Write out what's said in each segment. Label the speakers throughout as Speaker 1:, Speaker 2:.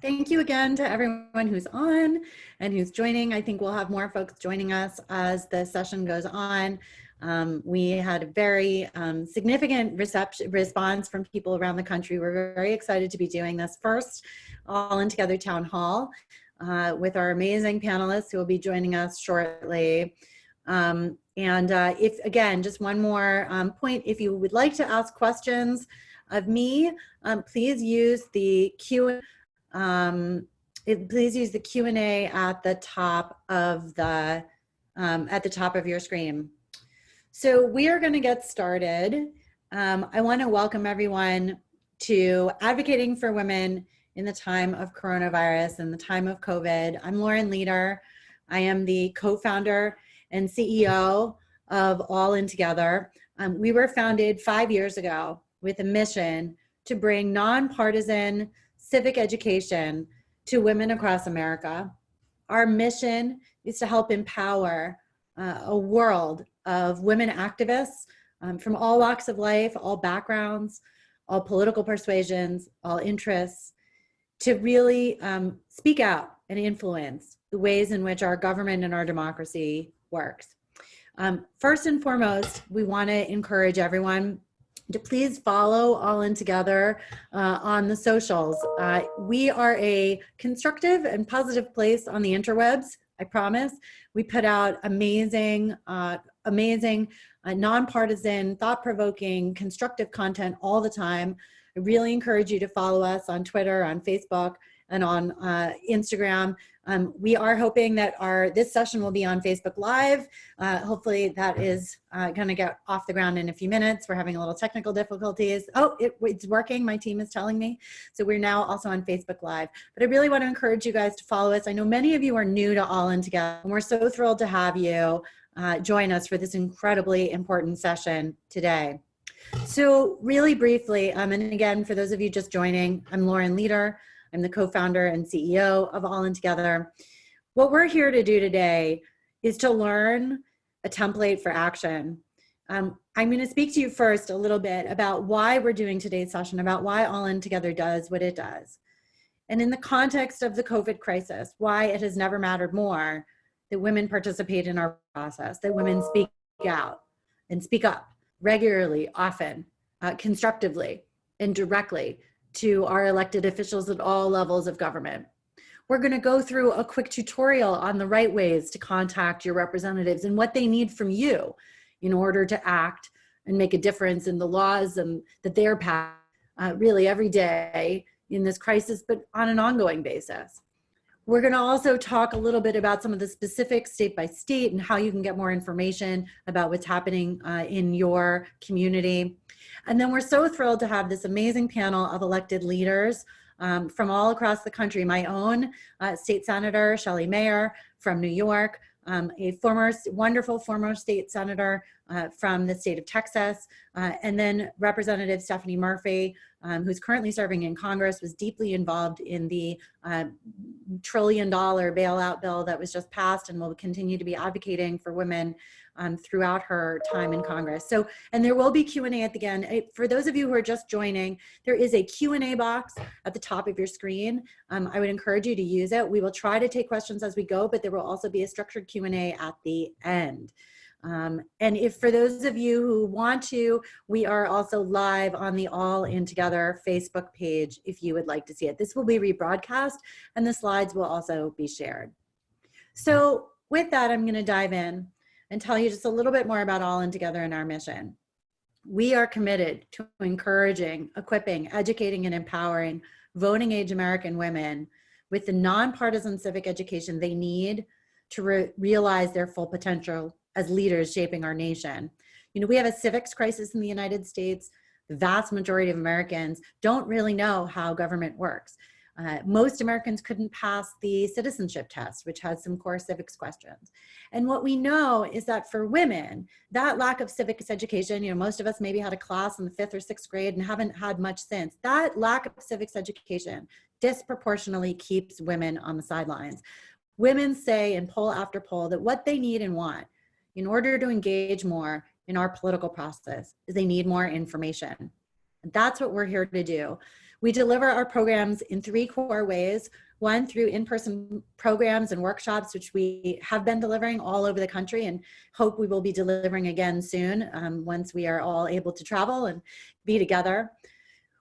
Speaker 1: Thank you again to everyone who's on and who's joining. I think we'll have more folks joining us as the session goes on. We had a very significant response from people around the country. We're very excited to be doing this first All In Together Town Hall with our amazing panelists who will be joining us shortly. If again, just one more point, if you would like to ask questions of me, please use the Q&A please use the Q&A at the top of your screen. So we are going to get started. I want to welcome everyone to Advocating for Women in the Time of Coronavirus and the Time of COVID. I'm Lauren Leader. I am the co-founder and CEO of All In Together. We were founded 5 years ago with a mission to bring nonpartisan civic education to women across America. Our mission is to help empower a world of women activists from all walks of life, all backgrounds, all political persuasions, all interests, to really speak out and influence the ways in which our government and our democracy works. First and foremost, we want to encourage everyone to please follow All In Together on the socials. We are a constructive and positive place on the interwebs, I promise. We put out amazing, nonpartisan, thought-provoking, constructive content all the time. I really encourage you to follow us on Twitter, on Facebook, and on Instagram. We are hoping that this session will be on Facebook Live. Hopefully that is going to get off the ground in a few minutes. We're having a little technical difficulties. Oh, it's working. My team is telling me. So we're now also on Facebook Live. But I really want to encourage you guys to follow us. I know many of you are new to All In Together, and we're so thrilled to have you join us for this incredibly important session today. So really briefly, and again, for those of you just joining, I'm Lauren Leader. I'm the co-founder and CEO of All In Together. What we're here to do today is to learn a template for action. I'm going to speak to you first a little bit about why we're doing today's session, about why All In Together does what it does. And in the context of the COVID crisis, why it has never mattered more that women participate in our process, that women speak out and speak up regularly, often, constructively, and directly to our elected officials at all levels of government. We're going to go through a quick tutorial on the right ways to contact your representatives and what they need from you in order to act and make a difference in the laws that they're passing really every day in this crisis, but on an ongoing basis. We're going to also talk a little bit about some of the specifics state by state and how you can get more information about what's happening in your community. And then we're so thrilled to have this amazing panel of elected leaders from all across the country. My own state senator, Shelley Mayer from New York, a wonderful former state senator from the state of Texas, and then Representative Stephanie Murphy, who's currently serving in Congress, was deeply involved in the $1 trillion bailout bill that was just passed and will continue to be advocating for women throughout her time in Congress. So, and there will be Q&A at the end. For those of you who are just joining, there is a Q&A box at the top of your screen. I would encourage you to use it. We will try to take questions as we go, but there will also be a structured Q&A at the end. And if for those of you who want to, we are also live on the All In Together Facebook page if you would like to see it. This will be rebroadcast and the slides will also be shared. So with that, I'm going to dive in and tell you just a little bit more about All In Together and our mission. We are committed to encouraging, equipping, educating, and empowering voting age American women with the nonpartisan civic education they need to realize their full potential as leaders shaping our nation. You know, we have a civics crisis in the United States. The vast majority of Americans don't really know how government works. Most Americans couldn't pass the citizenship test, which has some core civics questions. And what we know is that for women, that lack of civics education, you know, most of us maybe had a class in the 5th or 6th grade and haven't had much since. That lack of civics education disproportionately keeps women on the sidelines. Women say in poll after poll that what they need and want in order to engage more in our political process is they need more information. And that's what we're here to do. We deliver our programs in 3 core ways. One, through in-person programs and workshops, which we have been delivering all over the country and hope we will be delivering again soon once we are all able to travel and be together.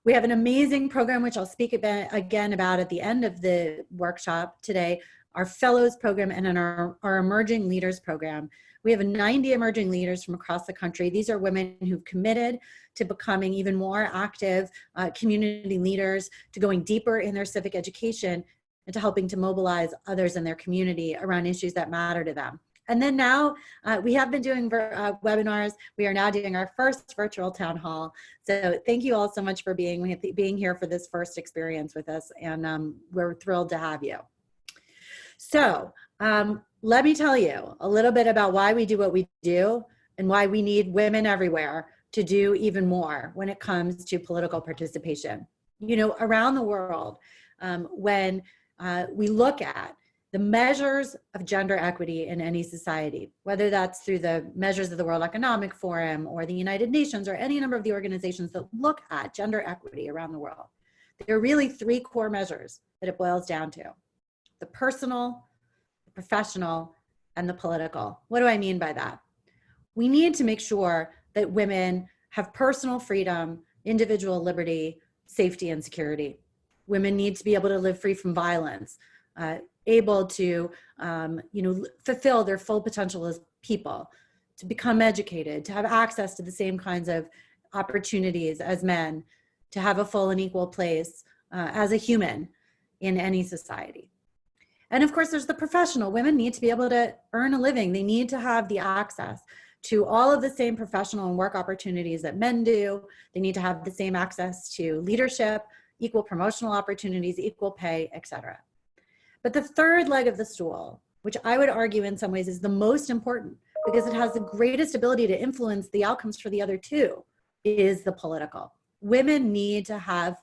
Speaker 1: We have an amazing program, which I'll speak again about at the end of the workshop today, our Fellows program and our Emerging Leaders program. We have 90 emerging leaders from across the country. These are women who've committed to becoming even more active community leaders, to going deeper in their civic education, and to helping to mobilize others in their community around issues that matter to them. And then now we have been doing webinars. We are now doing our first virtual town hall. So thank you all so much for being here for this first experience with us. And we're thrilled to have you. So let me tell you a little bit about why we do what we do and why we need women everywhere to do even more when it comes to political participation. You know, around the world, when we look at the measures of gender equity in any society, whether that's through the measures of the World Economic Forum or the United Nations or any number of the organizations that look at gender equity around the world, there are really 3 core measures that it boils down to: the personal, the professional, and the political. What do I mean by that? We need to make sure that women have personal freedom, individual liberty, safety, and security. Women need to be able to live free from violence, able to fulfill their full potential as people, to become educated, to have access to the same kinds of opportunities as men, to have a full and equal place as a human in any society. And of course, there's the professional. Women need to be able to earn a living. They need to have the access to all of the same professional and work opportunities that men do. They need to have the same access to leadership, equal promotional opportunities, equal pay, etc. But the third leg of the stool, which I would argue in some ways is the most important because it has the greatest ability to influence the outcomes for the other 2, is the political. Women need to have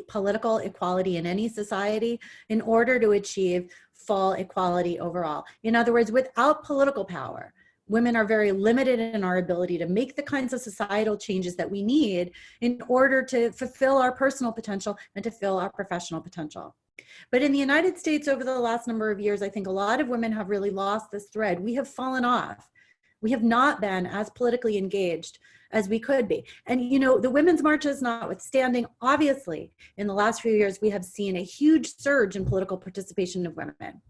Speaker 1: political equality in any society in order to achieve full equality overall. In other words, without political power, women are very limited in our ability to make the kinds of societal changes that we need in order to fulfill our personal potential and to fill our professional potential. But in the United States over the last number of years, I think a lot of women have really lost this thread. We have fallen off. We have not been as politically engaged as we could be. And you know, the women's marches notwithstanding, obviously, in the last few years, we have seen a huge surge in political participation of women.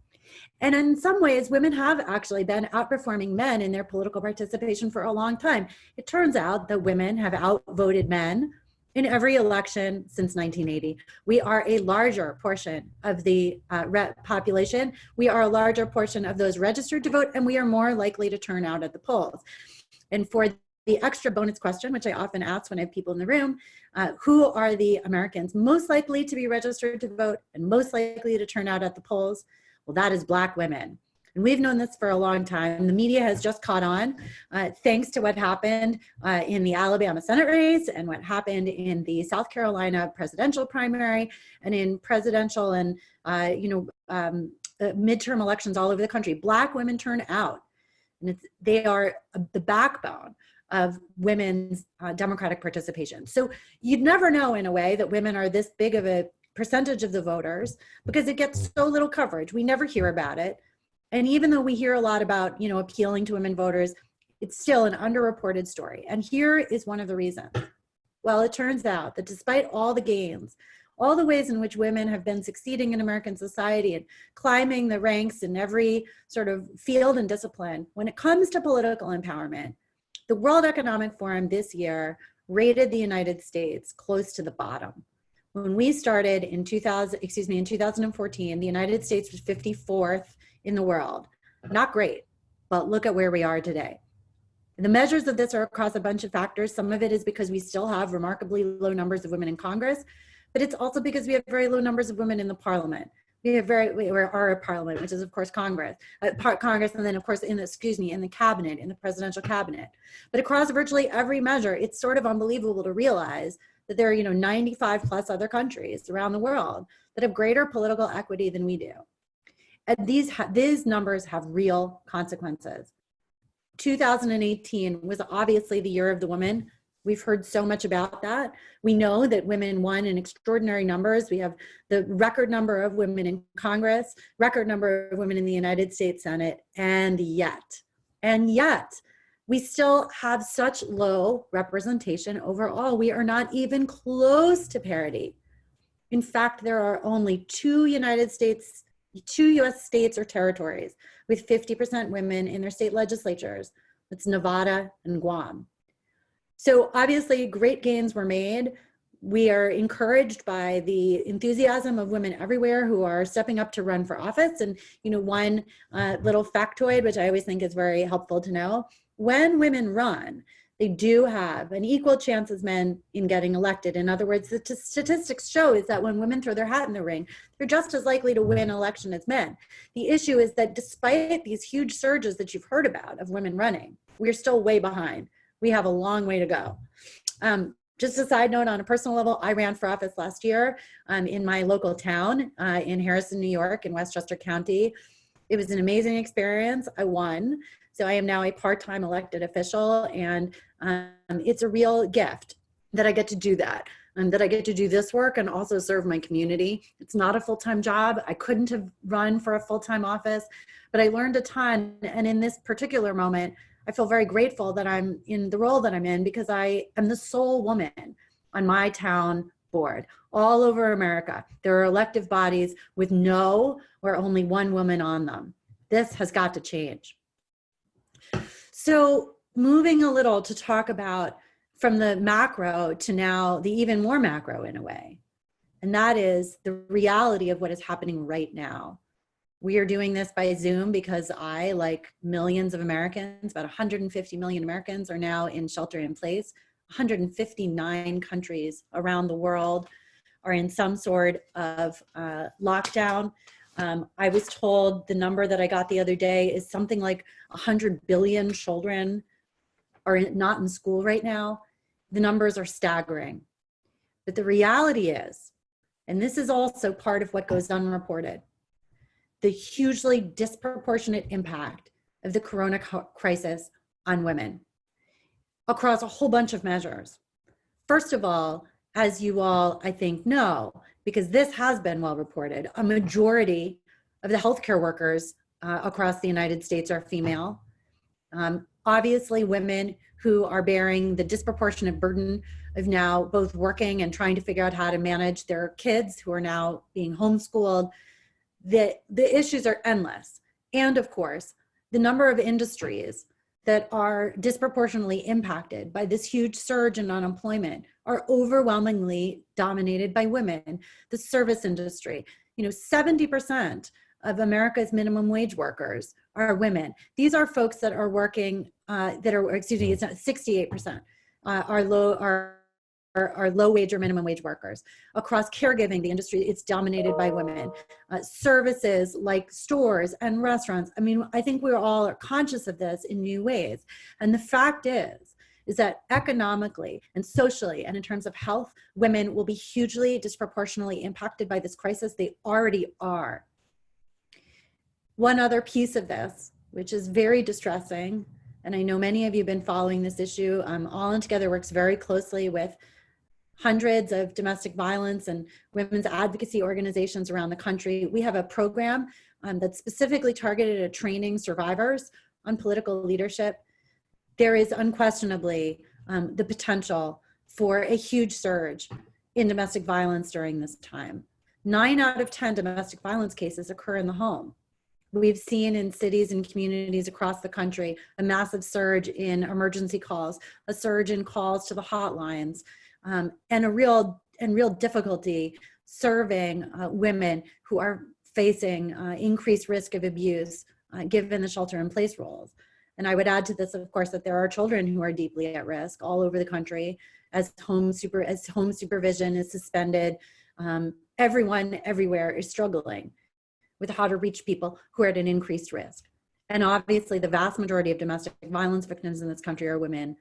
Speaker 1: And in some ways, women have actually been outperforming men in their political participation for a long time. It turns out that women have outvoted men in every election since 1980. We are a larger portion of the population. We are a larger portion of those registered to vote, and we are more likely to turn out at the polls. And for the extra bonus question, which I often ask when I have people in the room, who are the Americans most likely to be registered to vote and most likely to turn out at the polls? Well, that is Black women. And we've known this for a long time. The media has just caught on thanks to what happened in the Alabama Senate race and what happened in the South Carolina presidential primary and in presidential and midterm elections all over the country. Black women turn out, and they are the backbone of women's democratic participation. So you'd never know in a way that women are this big of a percentage of the voters because it gets so little coverage. We never hear about it. And even though we hear a lot about, appealing to women voters, it's still an underreported story. And here is one of the reasons. Well, it turns out that despite all the gains, all the ways in which women have been succeeding in American society and climbing the ranks in every sort of field and discipline, when it comes to political empowerment, the World Economic Forum this year rated the United States close to the bottom. When we started in 2014, the United States was 54th in the world. Not great, but look at where we are today. The measures of this are across a bunch of factors. Some of it is because we still have remarkably low numbers of women in Congress, but it's also because we have very low numbers of women in the parliament. We have our parliament, which is of course Congress, and then of course in the cabinet, in the presidential cabinet. But across virtually every measure, it's sort of unbelievable to realize that there are 95 plus other countries around the world that have greater political equity than we do. And these numbers have real consequences. 2018 was obviously the year of the woman. We've heard so much about that. We know that women won in extraordinary numbers. We have the record number of women in Congress, record number of women in the United States Senate, and yet, we still have such low representation overall. We are not even close to parity. In fact, there are only two US states or territories with 50% women in their state legislatures. It's Nevada and Guam. So obviously great gains were made. We are encouraged by the enthusiasm of women everywhere who are stepping up to run for office. And one little factoid, which I always think is very helpful to know, when women run, they do have an equal chance as men in getting elected. In other words, the statistics show is that when women throw their hat in the ring, they're just as likely to win an election as men. The issue is that despite these huge surges that you've heard about of women running, we're still way behind. We have a long way to go. Just a side note, on a personal level, I ran for office last year in my local town in Harrison, New York, in Westchester County. It was an amazing experience. I won. So I am now a part-time elected official, and it's a real gift that I get to do that, and that I get to do this work and also serve my community. It's not a full-time job. I couldn't have run for a full-time office, but I learned a ton. And in this particular moment, I feel very grateful that I'm in the role that I'm in, because I am the sole woman on my town board. All over America, there are elective bodies with no or only one woman on them. This has got to change. So moving a little to talk about from the macro to now the even more macro in a way, and that is the reality of what is happening right now. We are doing this by Zoom because I, like millions of Americans, about 150 million Americans are now in shelter in place. 159 countries around the world are in some sort of lockdown. I was told the number that I got the other day is something like 100 billion children are not in school right now. The numbers are staggering. But the reality is, and this is also part of what goes unreported, the hugely disproportionate impact of the corona crisis on women across a whole bunch of measures. First of all, as you all, I think, know, because this has been well reported, a majority of the healthcare workers across the United States are female. Obviously, women who are bearing the disproportionate burden of now both working and trying to figure out how to manage their kids who are now being homeschooled. The issues are endless. And of course, the number of industries that are disproportionately impacted by this huge surge in unemployment are overwhelmingly dominated by women. The service industry, 70% of minimum wage workers are women. These are folks that are working, it's not 68%, are low wage or minimum wage workers. Across caregiving, the industry, it's dominated by women. Services like stores and restaurants. I think we're all conscious of this in new ways. And the fact is that economically and socially and in terms of health, women will be hugely disproportionately impacted by this crisis. They already are. One other piece of this, which is very distressing, and I know many of you have been following this issue, All In Together works very closely with hundreds of domestic violence and women's advocacy organizations around the country. We have a program that's specifically targeted at training survivors on political leadership. There is unquestionably the potential for a huge surge in domestic violence during this time. 9 out of 10 domestic violence cases occur in the home. We've seen in cities and communities across the country a massive surge in emergency calls, a surge in calls to the hotlines, and a real difficulty serving women who are facing increased risk of abuse given the shelter-in-place rules. And I would add to this, of course, that there are children who are deeply at risk all over the country as home supervision is suspended. Everyone everywhere is struggling with how to reach people who are at an increased risk. And obviously the vast majority of domestic violence victims in this country are women.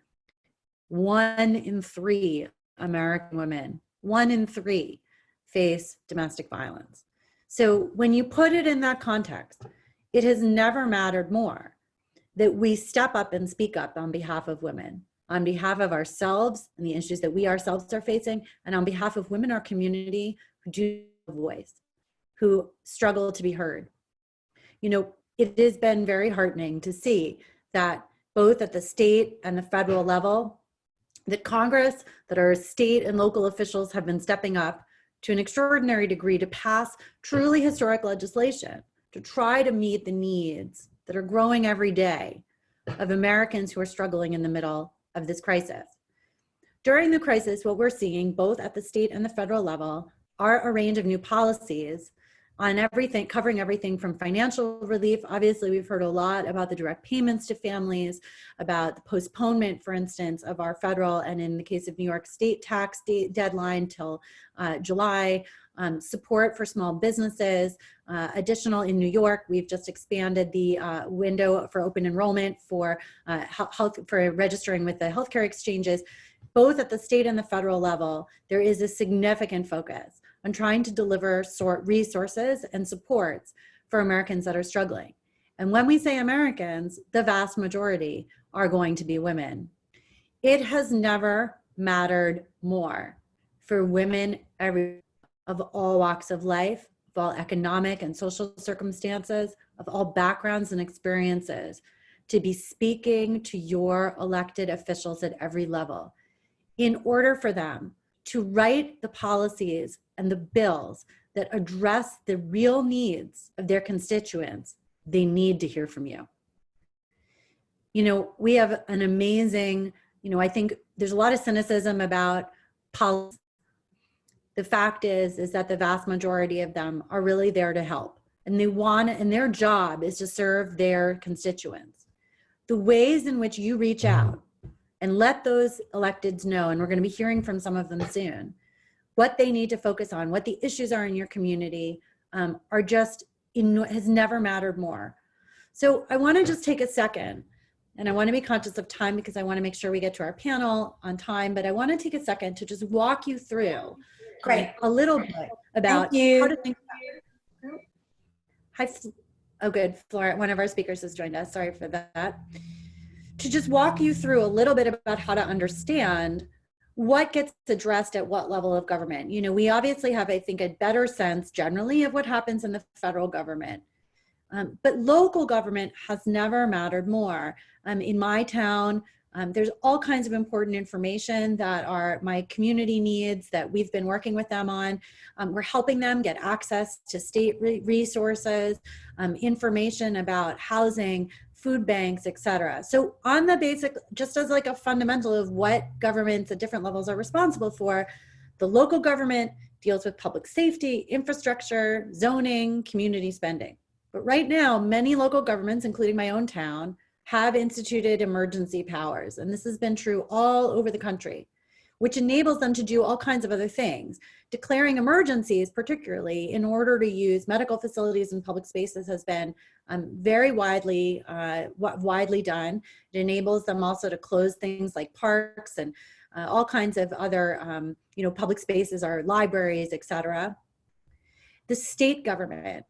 Speaker 1: 1 in 3 American women, 1 in 3 face domestic violence. So when you put it in that context, it has never mattered more that we step up and speak up on behalf of women. on behalf of ourselves and the issues that we ourselves are facing, and on behalf of women in our community who do have a voice, who struggle to be heard. You know, it has been very heartening to see that both at the state and the federal level, that Congress, that our state and local officials have been stepping up to an extraordinary degree to pass truly historic legislation to try to meet the needs that are growing every day of Americans who are struggling in the middle of this crisis. During the crisis, what we're seeing both at the state and the federal level are a range of new policies on everything, covering everything from financial relief. Obviously, we've heard a lot about the direct payments to families, about the postponement, for instance, of our federal, and in the case of New York State tax deadline till July, support for small businesses, additional in New York. We've just expanded the window for open enrollment for health, for registering with the healthcare exchanges. Both at the state and the federal level, there is a significant focus on trying to deliver resources and supports for Americans that are struggling. And when we say Americans, the vast majority are going to be women. It has never mattered more for women of all walks of life, of all economic and social circumstances, of all backgrounds and experiences, to be speaking to your elected officials at every level in order for them to write the policies and the bills that address the real needs of their constituents. They need to hear from you. You know, we have an amazing, I think there's a lot of cynicism about policy. The fact is that the vast majority of them are really there to help, and and their job is to serve their constituents. The ways in which you reach out and let those electeds know, and we're going to be hearing from some of them soon, what they need to focus on, what the issues are in your community, has never mattered more. So I want to just take a second, and I want to be conscious of time because I want to make sure we get to our panel on time, but I want to take a second to just walk you through a little bit about how to think about. Hi, oh good, Flora, one of our speakers has joined us, sorry for that. To just walk you through a little bit about how to understand what gets addressed at what level of government. We obviously have, I think, a better sense generally of what happens in the federal government. But local government has never mattered more. In my town, there's all kinds of important information that my community needs that we've been working with them on. We're helping them get access to state resources, information about housing, food banks, et cetera. So on the basic, just as like a fundamental of what governments at different levels are responsible for, the local government deals with public safety, infrastructure, zoning, community spending. But right now, many local governments, including my own town, have instituted emergency powers. And this has been true all over the country, which enables them to do all kinds of other things. Declaring emergencies, particularly in order to use medical facilities and public spaces, has been very widely done. It enables them also to close things like parks and all kinds of other public spaces, our libraries, et cetera. The state government.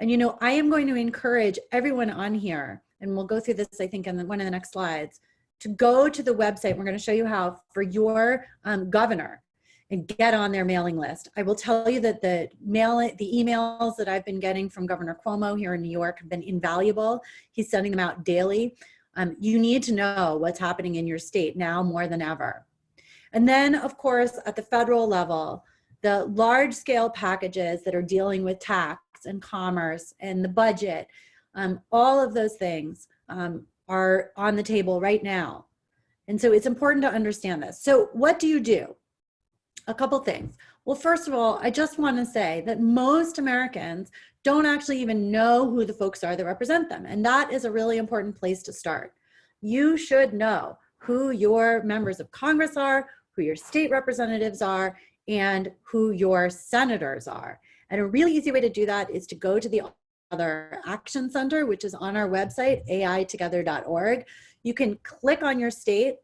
Speaker 1: And I am going to encourage everyone on here, and we'll go through this, I think, in one of the next slides, to go to the website. We're going to show you how for your governor and get on their mailing list. I will tell you that the emails that I've been getting from Governor Cuomo here in New York have been invaluable. He's sending them out daily. You need to know what's happening in your state now more than ever. And then, of course, at the federal level, the large-scale packages that are dealing with tax and commerce and the budget, all of those things are on the table right now. And so it's important to understand this. So what do you do? A couple things. Well, first of all, I just want to say that most Americans don't actually even know who the folks are that represent them. And that is a really important place to start. You should know who your members of Congress are, who your state representatives are, and who your senators are. And a really easy way to do that is to go to the Other Action Center, which is on our website, aitogether.org. You can click on your state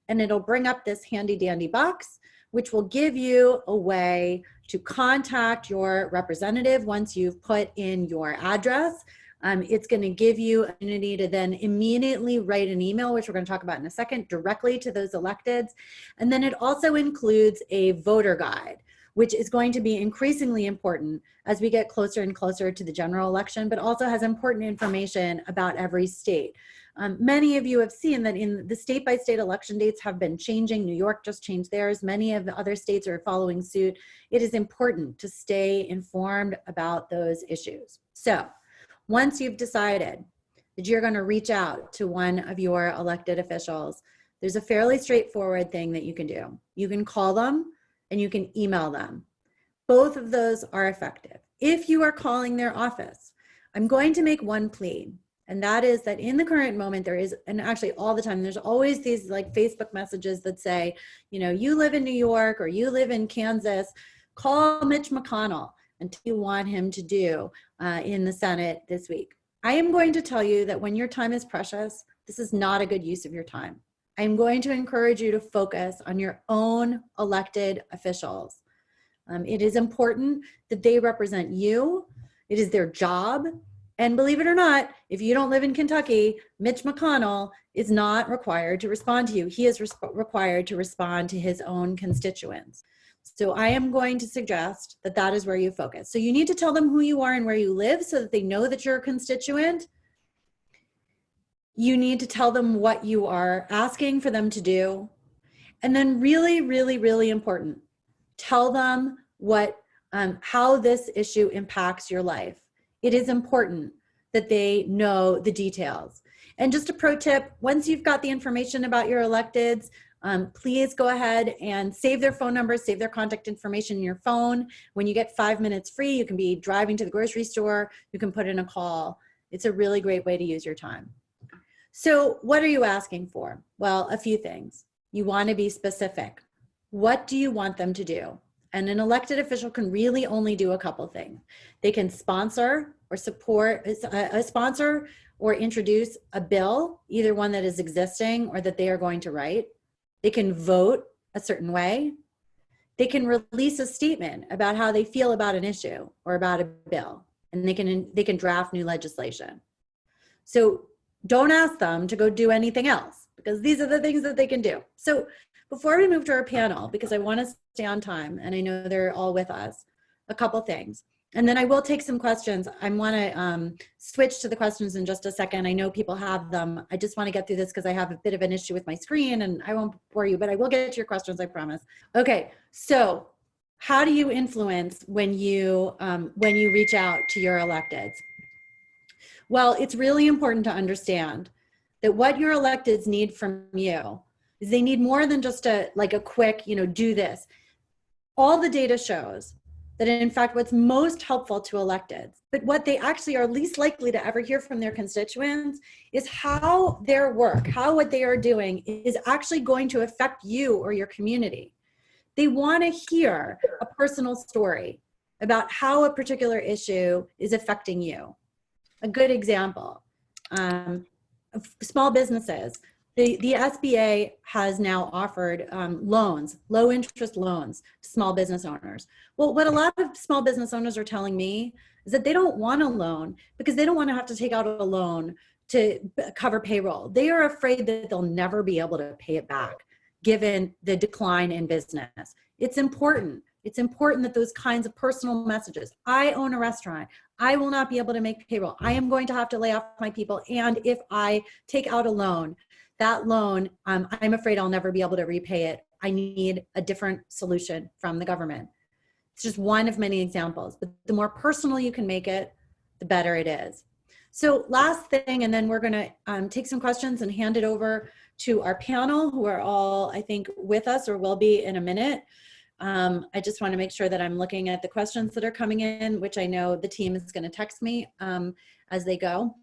Speaker 1: and it'll bring up this handy dandy box, which will give you a way to contact your representative once you've put in your address. It's going to give you an opportunity to then immediately write an email, which we're going to talk about in a second, directly to those electeds. And then it also includes a voter guide, which is going to be increasingly important as we get closer and closer to the general election, but also has important information about every state. Many of you have seen that in the state-by-state election dates have been changing. New York just changed theirs. Many of the other states are following suit. It is important to stay informed about those issues. So once you've decided that you're going to reach out to one of your elected officials, there's a fairly straightforward thing that you can do. You can call them and you can email them. Both of those are effective. If you are calling their office, I'm going to make one plea. And that is that in the current moment, there is, and actually all the time, there's always these like Facebook messages that say, you know, you live in New York or you live in Kansas, call Mitch McConnell and tell you want him to do in the Senate this week. I am going to tell you that when your time is precious, this is not a good use of your time. I'm going to encourage you to focus on your own elected officials. It is important that they represent you. It is their job. And believe it or not, if you don't live in Kentucky, Mitch McConnell is not required to respond to you. He is required to respond to his own constituents. So I am going to suggest that that is where you focus. So you need to tell them who you are and where you live so that they know that you're a constituent. You need to tell them what you are asking for them to do. And then really, really, really important, tell them what, how this issue impacts your life. It is important that they know the details. And just a pro tip, once you've got the information about your electeds, please go ahead and save their phone numbers, save their contact information in your phone. When you get 5 minutes free, you can be driving to the grocery store, you can put in a call. It's a really great way to use your time. So what are you asking for? Well, a few things. You want to be specific. What do you want them to do? And an elected official can really only do a couple things. They can sponsor or support, sponsor or introduce a bill, either one that is existing or that they are going to write. They can vote a certain way. They can release a statement about how they feel about an issue or about a bill, and they can draft new legislation. So don't ask them to go do anything else, because these are the things that they can do. So before we move to our panel, because I want to stay on time and I know they're all with us, a couple things. And then I will take some questions. I want to switch to the questions in just a second. I know people have them. I just want to get through this because I have a bit of an issue with my screen, and I won't bore you, but I will get to your questions, I promise. Okay, so how do you influence when you reach out to your electeds? Well, it's really important to understand that what your electeds need from you is they need more than just a quick, do this. All the data shows that in fact what's most helpful to electeds, but what they actually are least likely to ever hear from their constituents, is how their work, how what they are doing is actually going to affect you or your community. They want to hear a personal story about how a particular issue is affecting you. A good example, small businesses. The SBA has now offered loans, low interest loans to small business owners. Well, what a lot of small business owners are telling me is that they don't want a loan because they don't want to have to take out a loan to cover payroll. They are afraid that they'll never be able to pay it back given the decline in business. It's important. It's important that those kinds of personal messages. I own a restaurant. I will not be able to make payroll. I am going to have to lay off my people. And if I take out a loan, that loan, I'm afraid I'll never be able to repay it. I need a different solution from the government. It's just one of many examples, but the more personal you can make it, the better it is. So last thing, and then we're gonna take some questions and hand it over to our panel, who are all, I think, with us or will be in a minute. I just wanna make sure that I'm looking at the questions that are coming in, which I know the team is gonna text me as they go.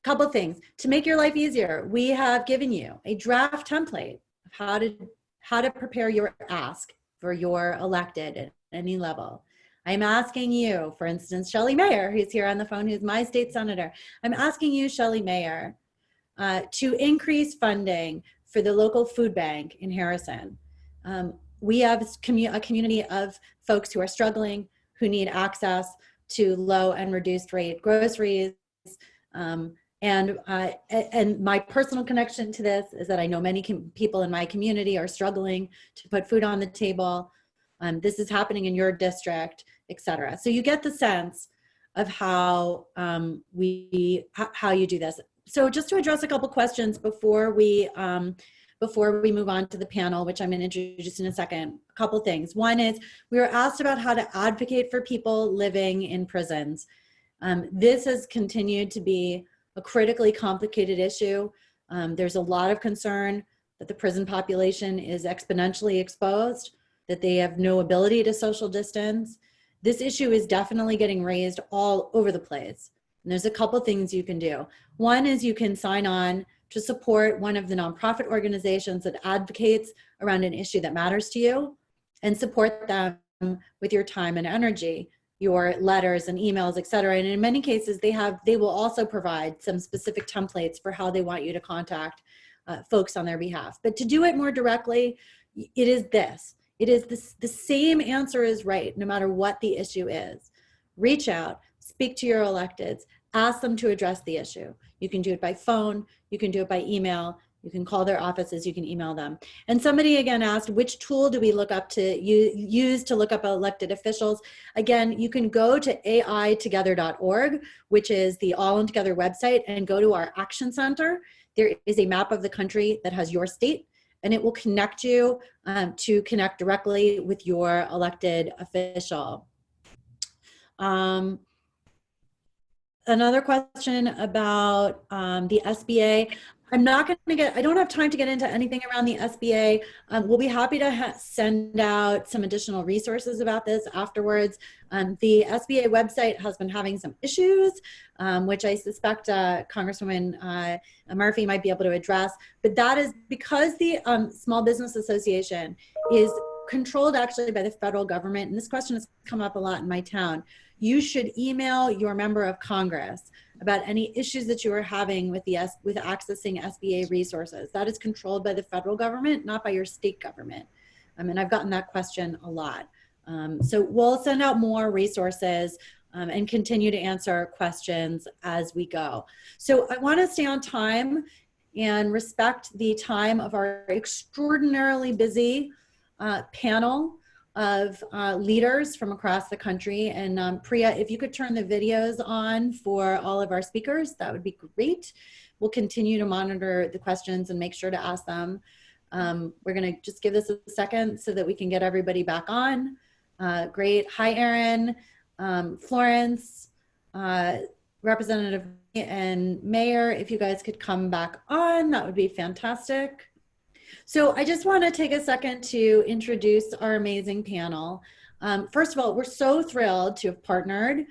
Speaker 1: Couple things to make your life easier. We have given you a draft template of how to prepare your ask for your elected at any level. I'm asking you, for instance, Shelley Mayer, who's here on the phone, who's my state senator. I'm asking you, Shelley Mayer, to increase funding for the local food bank in Harrison. We have a community of folks who are struggling, who need access to low and reduced rate groceries, And my personal connection to this is that I know many people in my community are struggling to put food on the table. This is happening in your district, et cetera. So you get the sense of how how you do this. So just to address a couple questions before we move on to the panel, which I'm going to introduce in a second, a couple things. One is we were asked about how to advocate for people living in prisons. This has continued to be a critically complicated issue. There's a lot of concern that the prison population is exponentially exposed, that they have no ability to social distance. This issue is definitely getting raised all over the place. And there's a couple things you can do. One is you can sign on to support one of the nonprofit organizations that advocates around an issue that matters to you, and support them with your time and energy, your letters and emails, et cetera. And in many cases, they will also provide some specific templates for how they want you to contact folks on their behalf. But to do it more directly, it is this. It is this, the same answer is right, no matter what the issue is. Reach out, speak to your electeds, ask them to address the issue. You can do it by phone, you can do it by email, you can call their offices, you can email them. And somebody again asked, which tool do we look up to use to look up elected officials? Again, you can go to aitogether.org, which is the All In Together website, and go to our Action Center. There is a map of the country that has your state, and it will connect you to connect directly with your elected official. Another question about the SBA. I don't have time to get into anything around the SBA. We'll be happy to send out some additional resources about this afterwards. The SBA website has been having some issues, which I suspect Congresswoman Murphy might be able to address, but that is because the Small Business Association is controlled actually by the federal government, and this question has come up a lot in my town. You should email your member of Congress about any issues that you are having with accessing SBA resources. That is controlled by the federal government, not by your state government. And I've gotten that question a lot. So we'll send out more resources and continue to answer questions as we go. So I want to stay on time and respect the time of our extraordinarily busy panel of leaders from across the country. And Priya, if you could turn the videos on for all of our speakers, that would be great. We'll continue to monitor the questions and make sure to ask them. We're gonna just give this a second so that we can get everybody back on. Great, hi Erin, Florence, Representative and Mayor, if you guys could come back on, that would be fantastic. So I just want to take a second to introduce our amazing panel. First of all, we're so thrilled to have partnered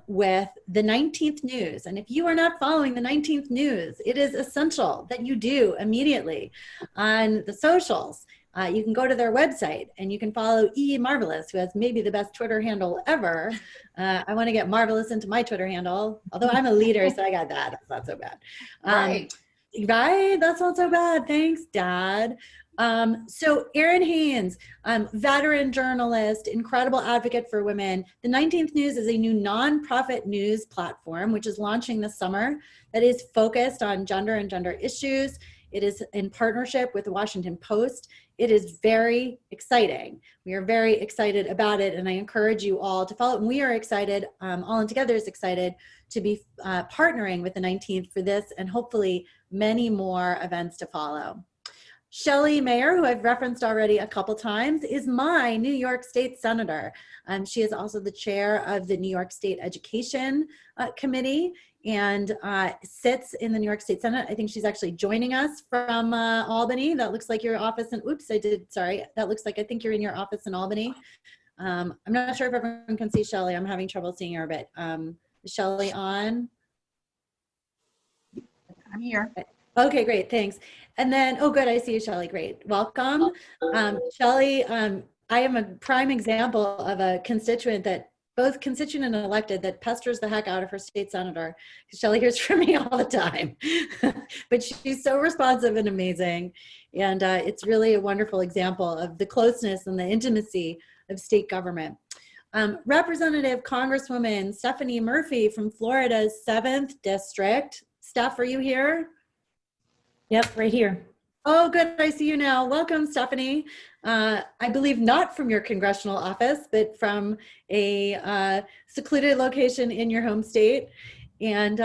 Speaker 1: with the 19th News. And if you are not following the 19th News, it is essential that you do immediately on the socials. You can go to their website and you can follow E. Marvelous, who has maybe the best Twitter handle ever. I want to get Marvelous into my Twitter handle, although I'm a leader, so I got that. That's not so bad. Right, that's not so bad. Thanks, Dad. So Erin Haynes, veteran journalist, incredible advocate for women. The 19th News is a new nonprofit news platform, which is launching this summer, that is focused on gender and gender issues. It is in partnership with the Washington Post. It is very exciting. We are very excited about it, and I encourage you all to follow it. And we are excited, All In Together is excited to be partnering with the 19th for this, and hopefully many more events to follow. Shelley Mayer, who I've referenced already a couple times, is my New York State Senator. She is also the chair of the New York State Education Committee and sits in the New York State Senate. I think she's actually joining us from Albany. That looks like your office in, oops, sorry. That looks like, I think you're in your office in Albany. I'm not sure if everyone can see Shelley. I'm having trouble seeing her a bit. Is Shelley on?
Speaker 2: I'm here.
Speaker 1: Okay, great, thanks. And then, oh good, I see you, Shelley, great. Welcome. Shelley, I am a prime example of a constituent that, both constituent and elected, that pesters the heck out of her state senator. Shelley hears from me all the time. But she's so responsive and amazing. And it's really a wonderful example of the closeness and the intimacy of state government. Representative Congresswoman Stephanie Murphy from Florida's 7th District. Steph, are you here?
Speaker 2: Yep, right here.
Speaker 1: Oh, good. I see you now. Welcome, Stephanie. I believe not from your congressional office, but from a secluded location in your home state. And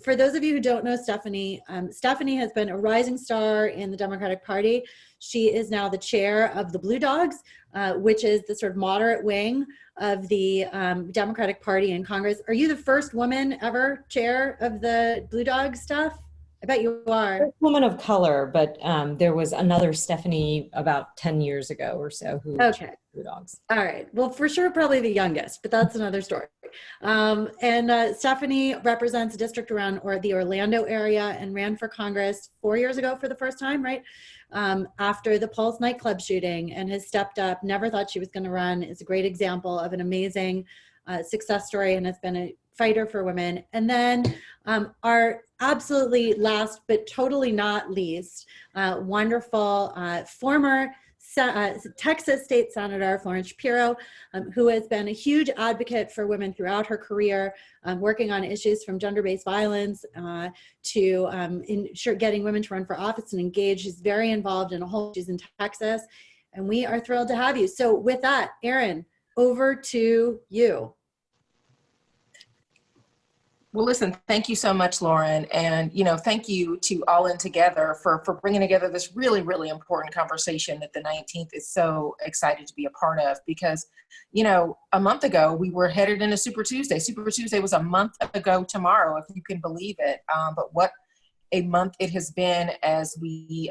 Speaker 1: for those of you who don't know Stephanie, Stephanie has been a rising star in the Democratic Party. She is now the chair of the Blue Dogs, which is the sort of moderate wing of the Democratic Party in Congress. Are you the first woman ever chair of the Blue Dogs, Steph? I bet you are.
Speaker 2: First woman of color, but there was another Stephanie about 10 years ago or so who
Speaker 1: okay.
Speaker 2: Blue Dogs.
Speaker 1: All right. Well, for sure, probably the youngest, but that's another story. And Stephanie represents a district around the Orlando area and ran for Congress 4 years ago for the first time, right? After the Pulse nightclub shooting, and has stepped up, never thought she was going to run, is a great example of an amazing success story, and has been a fighter for women. And then our absolutely last, but totally not least, wonderful former Texas State Senator Florence Shapiro, who has been a huge advocate for women throughout her career, working on issues from gender-based violence to ensure getting women to run for office and engage. She's very involved in a whole, she's in Texas, and we are thrilled to have you. So with that, Erin, over to you.
Speaker 3: Well, listen, thank you so much, Lauren. And, thank you to All In Together for bringing together this really, really important conversation that the 19th is so excited to be a part of, because, a month ago, we were headed into Super Tuesday. Super Tuesday was a month ago tomorrow, if you can believe it. But what a month it has been, as we,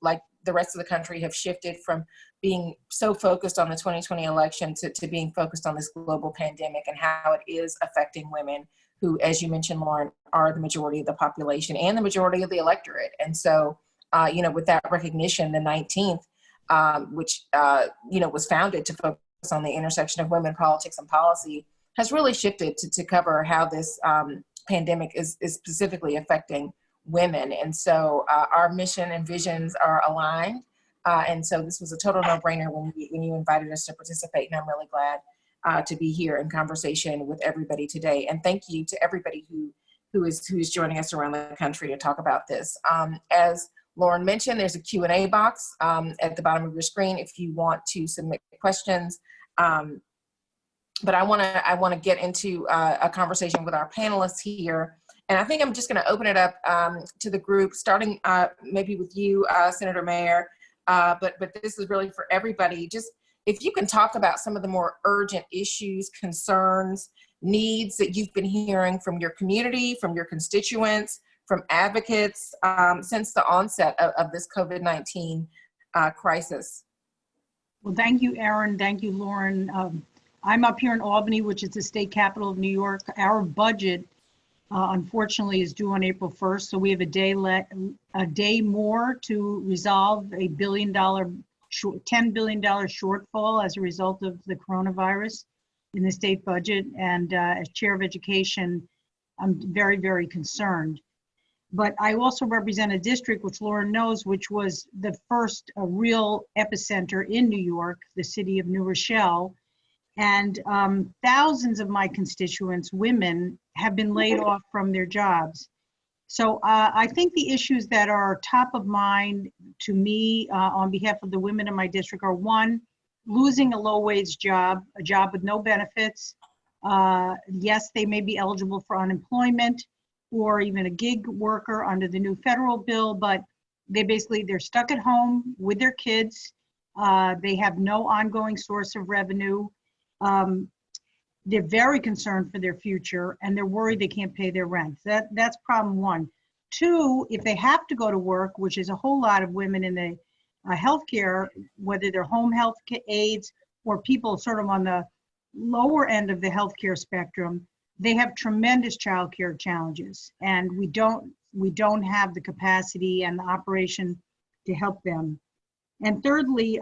Speaker 3: like the rest of the country, have shifted from being so focused on the 2020 election to being focused on this global pandemic and how it is affecting women, who, as you mentioned, Lauren, are the majority of the population and the majority of the electorate. And so, with that recognition, the 19th, which, was founded to focus on the intersection of women, politics, and policy, has really shifted to cover how this pandemic is specifically affecting women. And so our mission and visions are aligned. And so this was a total no-brainer when you invited us to participate, and I'm really glad to be here in conversation with everybody today. And thank you to everybody who is joining us around the country to talk about this. As Lauren mentioned, there's a Q&A box at the bottom of your screen if you want to submit questions. But I want to get into a conversation with our panelists here. And I think I'm just going to open it up to the group, starting maybe with you, Senator Mayer. But this is really for everybody. Just if you can talk about some of the more urgent issues, concerns, needs that you've been hearing from your community, from your constituents, from advocates since the onset of this COVID-19 crisis.
Speaker 4: Well, thank you, Erin. Thank you, Lauren. I'm up here in Albany, which is the state capital of New York. Our budget, unfortunately, is due on April 1st, so we have a day more to resolve a $10 billion shortfall as a result of the coronavirus in the state budget. And as chair of education, I'm very, very concerned. But I also represent a district, which Lauren knows, which was the first real epicenter in New York, the city of New Rochelle. And thousands of my constituents, women, have been laid off from their jobs. So I think the issues that are top of mind to me on behalf of the women in my district are: one, losing a low-wage job, a job with no benefits. Yes, they may be eligible for unemployment or even a gig worker under the new federal bill, but they're stuck at home with their kids. They have no ongoing source of revenue. They're very concerned for their future, and they're worried they can't pay their rent. That's problem one. Two, if they have to go to work, which is a whole lot of women in the healthcare, whether they're home health aides or people sort of on the lower end of the healthcare spectrum, they have tremendous childcare challenges, and we don't have the capacity and the operation to help them. And thirdly,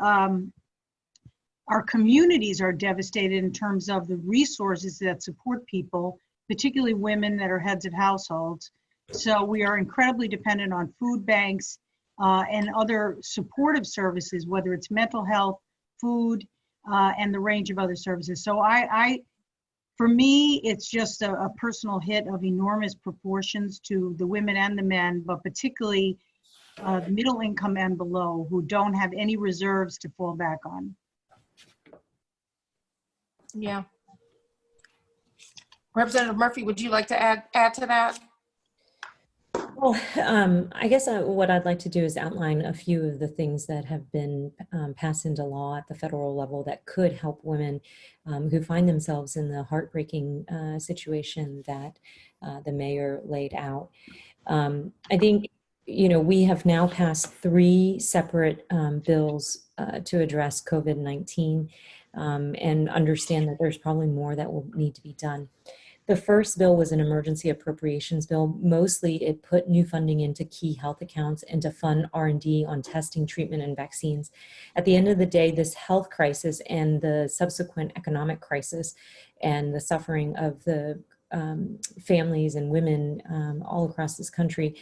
Speaker 4: our communities are devastated in terms of the resources that support people, particularly women that are heads of households. So we are incredibly dependent on food banks and other supportive services, whether it's mental health, food, and the range of other services. So for me, it's just a personal hit of enormous proportions to the women and the men, but particularly middle income and below, who don't have any reserves to fall back on.
Speaker 3: Yeah. Representative Murphy, would you like to add to that?
Speaker 2: Well, I guess what I'd like to do is outline a few of the things that have been passed into law at the federal level that could help women who find themselves in the heartbreaking situation that the mayor laid out. I think, we have now passed 3 separate bills to address COVID-19 and understand that there's probably more that will need to be done. The first bill was an emergency appropriations bill. Mostly it put new funding into key health accounts and to fund R&D on testing, treatment, and vaccines. At the end of the day, this health crisis and the subsequent economic crisis and the suffering of the families and women all across this country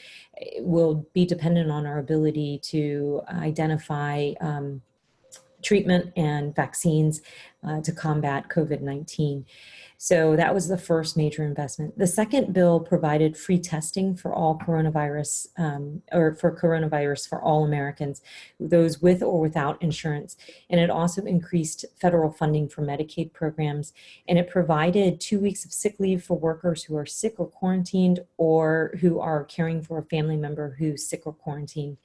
Speaker 2: will be dependent on our ability to identify treatment and vaccines to combat COVID-19. So that was the first major investment. The second bill provided free testing for all coronavirus, for all Americans, those with or without insurance. And it also increased federal funding for Medicaid programs. And it provided 2 weeks of sick leave for workers who are sick or quarantined or who are caring for a family member who's sick or quarantined.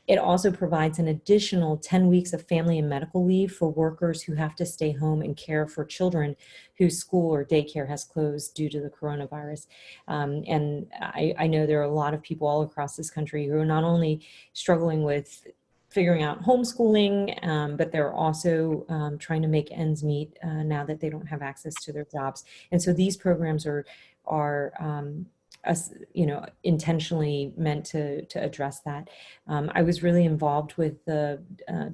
Speaker 2: It also provides an additional 10 weeks of family and medical leave for workers who have to stay home and care for children whose school or daycare has closed due to the coronavirus. And I know there are a lot of people all across this country who are not only struggling with figuring out homeschooling, but they're also trying to make ends meet now that they don't have access to their jobs. And so these programs are intentionally meant to address that. I was really involved with the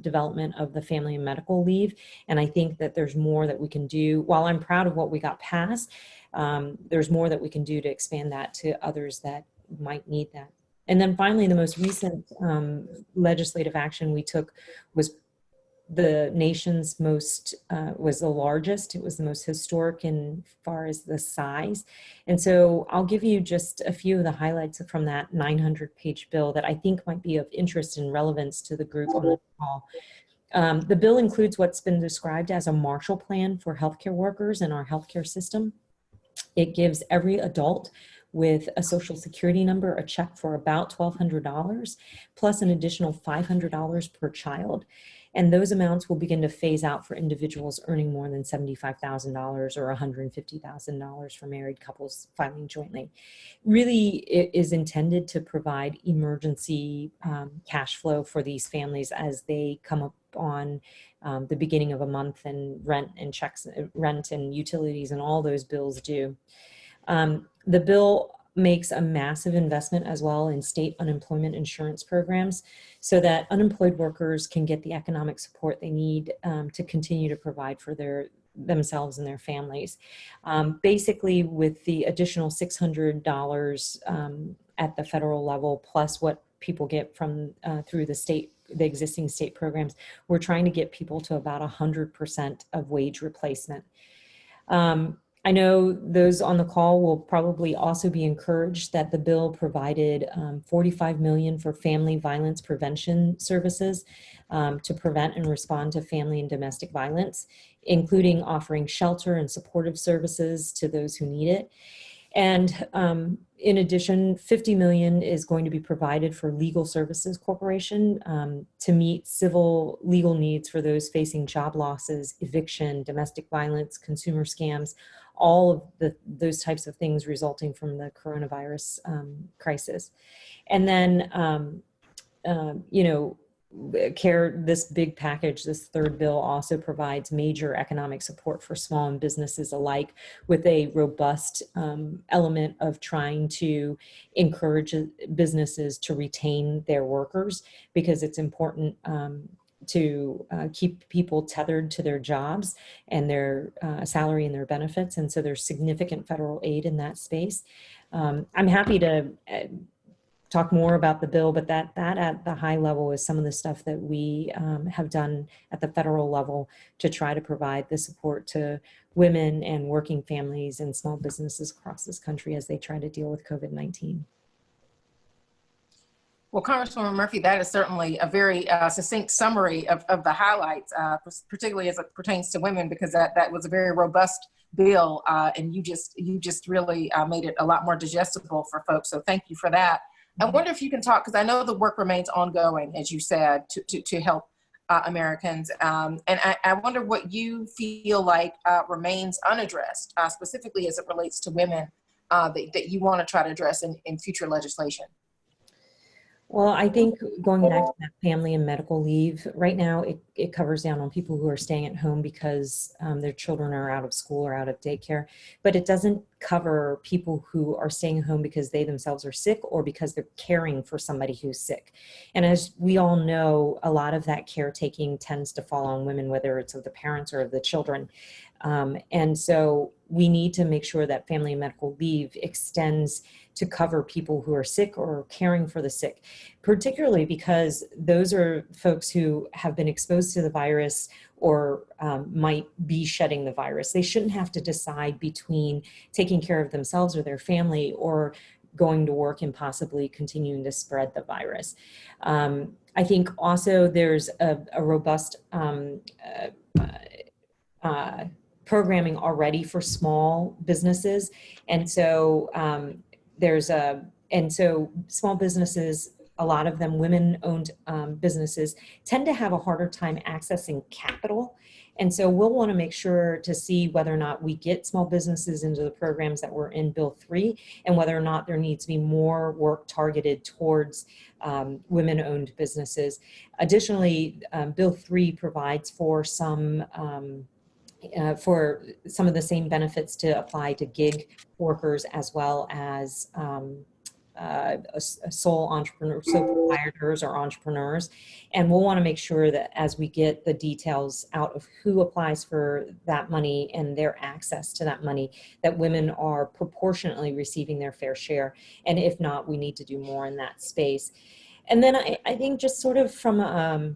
Speaker 2: development of the family and medical leave, and I think that there's more that we can do. While I'm proud of what we got passed, there's more that we can do to expand that to others that might need that. And then finally, the most recent legislative action we took was the nation's was the largest. It was the most historic in far as the size. And so I'll give you just a few of the highlights from that 900-page bill that I think might be of interest and relevance to the group on the call. The bill includes what's been described as a Marshall Plan for healthcare workers in our healthcare system. It gives every adult with a Social Security number a check for about $1,200, plus an additional $500 per child. And those amounts will begin to phase out for individuals earning more than $75,000 or $150,000 for married couples filing jointly. Really, it is intended to provide emergency cash flow for these families as they come up on the beginning of a month and rent and utilities and all those bills due. The bill makes a massive investment as well in state unemployment insurance programs so that unemployed workers can get the economic support they need to continue to provide for themselves and their families. Basically, with the additional $600 at the federal level, plus what people get from through the existing state programs, we're trying to get people to about 100% of wage replacement. I know those on the call will probably also be encouraged that the bill provided $45 million for family violence prevention services to prevent and respond to family and domestic violence, including offering shelter and supportive services to those who need it. And in addition, $50 million is going to be provided for Legal Services Corporation to meet civil legal needs for those facing job losses, eviction, domestic violence, consumer scams, all of those types of things resulting from the coronavirus crisis. And then, this big package, this third bill also provides major economic support for small and businesses alike, with a robust element of trying to encourage businesses to retain their workers, because it's important to keep people tethered to their jobs and their salary and their benefits. And so there's significant federal aid in that space. I'm happy to talk more about the bill, but that at the high level is some of the stuff that we have done at the federal level to try to provide the support to women and working families and small businesses across this country as they try to deal with COVID-19.
Speaker 3: Well, Congresswoman Murphy, that is certainly a very succinct summary of the highlights, particularly as it pertains to women, because that was a very robust bill, and you just really made it a lot more digestible for folks. So thank you for that. I wonder if you can talk, because I know the work remains ongoing, as you said, to help Americans, and I wonder what you feel like remains unaddressed, specifically as it relates to women, that you want to try to address in future legislation.
Speaker 2: Well, I think going back to that family and medical leave, right now it covers down on people who are staying at home because their children are out of school or out of daycare, but it doesn't cover people who are staying home because they themselves are sick or because they're caring for somebody who's sick. And as we all know, a lot of that caretaking tends to fall on women, whether it's of the parents or of the children. And so we need to make sure that family and medical leave extends to cover people who are sick or caring for the sick, particularly because those are folks who have been exposed to the virus or might be shedding the virus. They shouldn't have to decide between taking care of themselves or their family or going to work and possibly continuing to spread the virus. I think also there's a robust programming already for small businesses. And so small businesses, a lot of them women-owned businesses, tend to have a harder time accessing capital. And so we'll want to make sure to see whether or not we get small businesses into the programs that were in Bill 3 and whether or not there needs to be more work targeted towards women-owned businesses. Additionally, Bill 3 provides for some of the same benefits to apply to gig workers as well as sole entrepreneurs, sole proprietors or entrepreneurs. And we'll want to make sure that as we get the details out of who applies for that money and their access to that money, that women are proportionately receiving their fair share. And if not, we need to do more in that space. And then I think just sort of from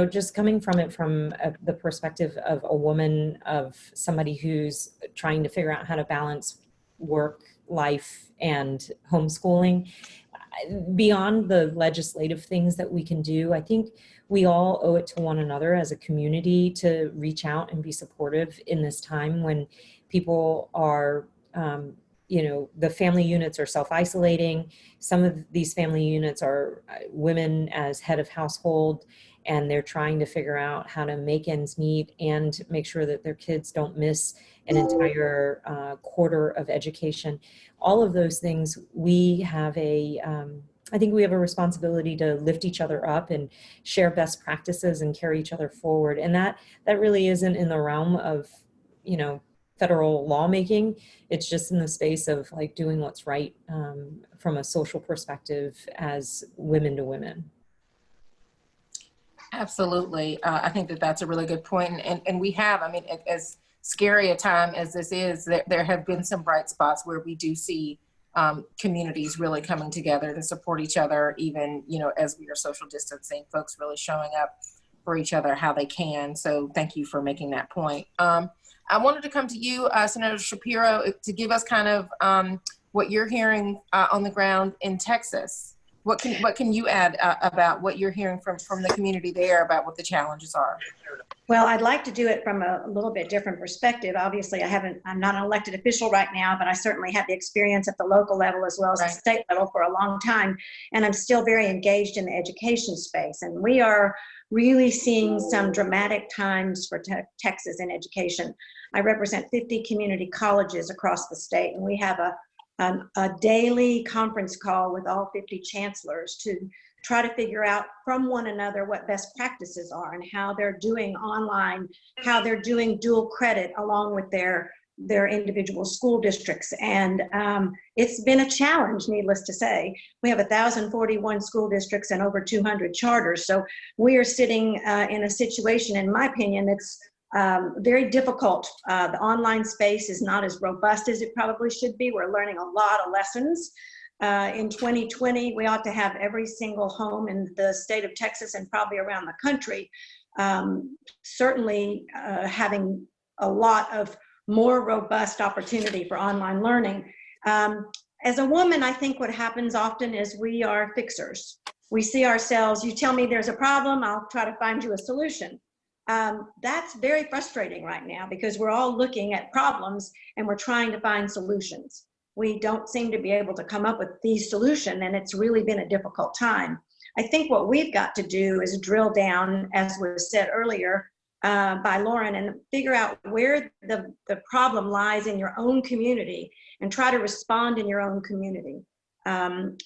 Speaker 2: just coming from the perspective of a woman, of somebody who's trying to figure out how to balance work, life, and homeschooling, beyond the legislative things that we can do, I think we all owe it to one another as a community to reach out and be supportive in this time when people are, the family units are self-isolating. Some of these family units are women as head of household, and they're trying to figure out how to make ends meet and make sure that their kids don't miss an entire quarter of education. All of those things, we have I think we have a responsibility to lift each other up and share best practices and carry each other forward. And that really isn't in the realm of, federal lawmaking. It's just in the space of like doing what's right from a social perspective as women to women.
Speaker 3: Absolutely. I think that's a really good point. And we have, as scary a time as this is, there have been some bright spots where we do see communities really coming together to support each other, even, as we are social distancing, folks really showing up for each other how they can. So thank you for making that point. I wanted to come to you, Senator Shapiro, to give us kind of what you're hearing on the ground in Texas. What can you add about what you're hearing from the community there about what the challenges are?
Speaker 5: Well, I'd like to do it from a little bit different perspective. Obviously, I'm not an elected official right now, but I certainly had the experience at the local level as well as the state level for a long time. And I'm still very engaged in the education space. And we are really seeing some dramatic times for Texas in education. I represent 50 community colleges across the state, and we have a daily conference call with all 50 chancellors to try to figure out from one another what best practices are and how they're doing online, how they're doing dual credit along with their individual school districts. And it's been a challenge, needless to say. We have 1,041 school districts and over 200 charters. So we are sitting in a situation, in my opinion, that's very difficult. The online space is not as robust as it probably should be. We're learning a lot of lessons. In 2020, we ought to have every single home in the state of Texas and probably around the country, certainly having a lot of more robust opportunity for online learning. As a woman, I think what happens often is we are fixers. We see ourselves, you tell me there's a problem, I'll try to find you a solution. That's very frustrating right now because we're all looking at problems and we're trying to find solutions. We don't seem to be able to come up with the solution, and it's really been a difficult time. I think what we've got to do is drill down, as was said earlier by Lauren, and figure out where the problem lies in your own community and try to respond in your own community,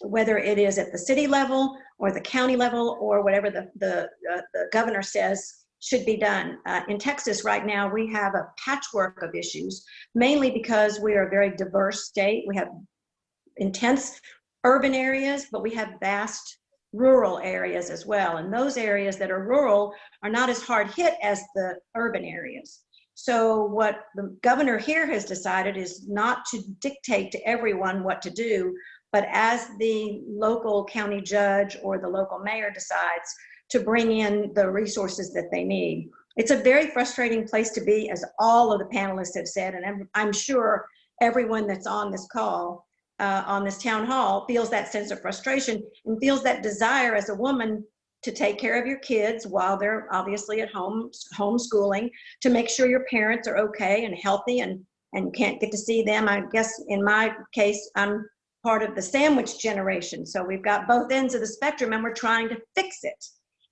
Speaker 5: whether it is at the city level or the county level or whatever the governor says should be done. In Texas right now, we have a patchwork of issues, mainly because we are a very diverse state. We have intense urban areas, but we have vast rural areas as well. And those areas that are rural are not as hard hit as the urban areas. So what the governor here has decided is not to dictate to everyone what to do, but as the local county judge or the local mayor decides, to bring in the resources that they need. It's a very frustrating place to be, as all of the panelists have said, and I'm sure everyone that's on this call, on this town hall, feels that sense of frustration and feels that desire as a woman to take care of your kids while they're obviously at home, homeschooling, to make sure your parents are okay and healthy and can't get to see them. I guess in my case, I'm part of the sandwich generation. So we've got both ends of the spectrum and we're trying to fix it.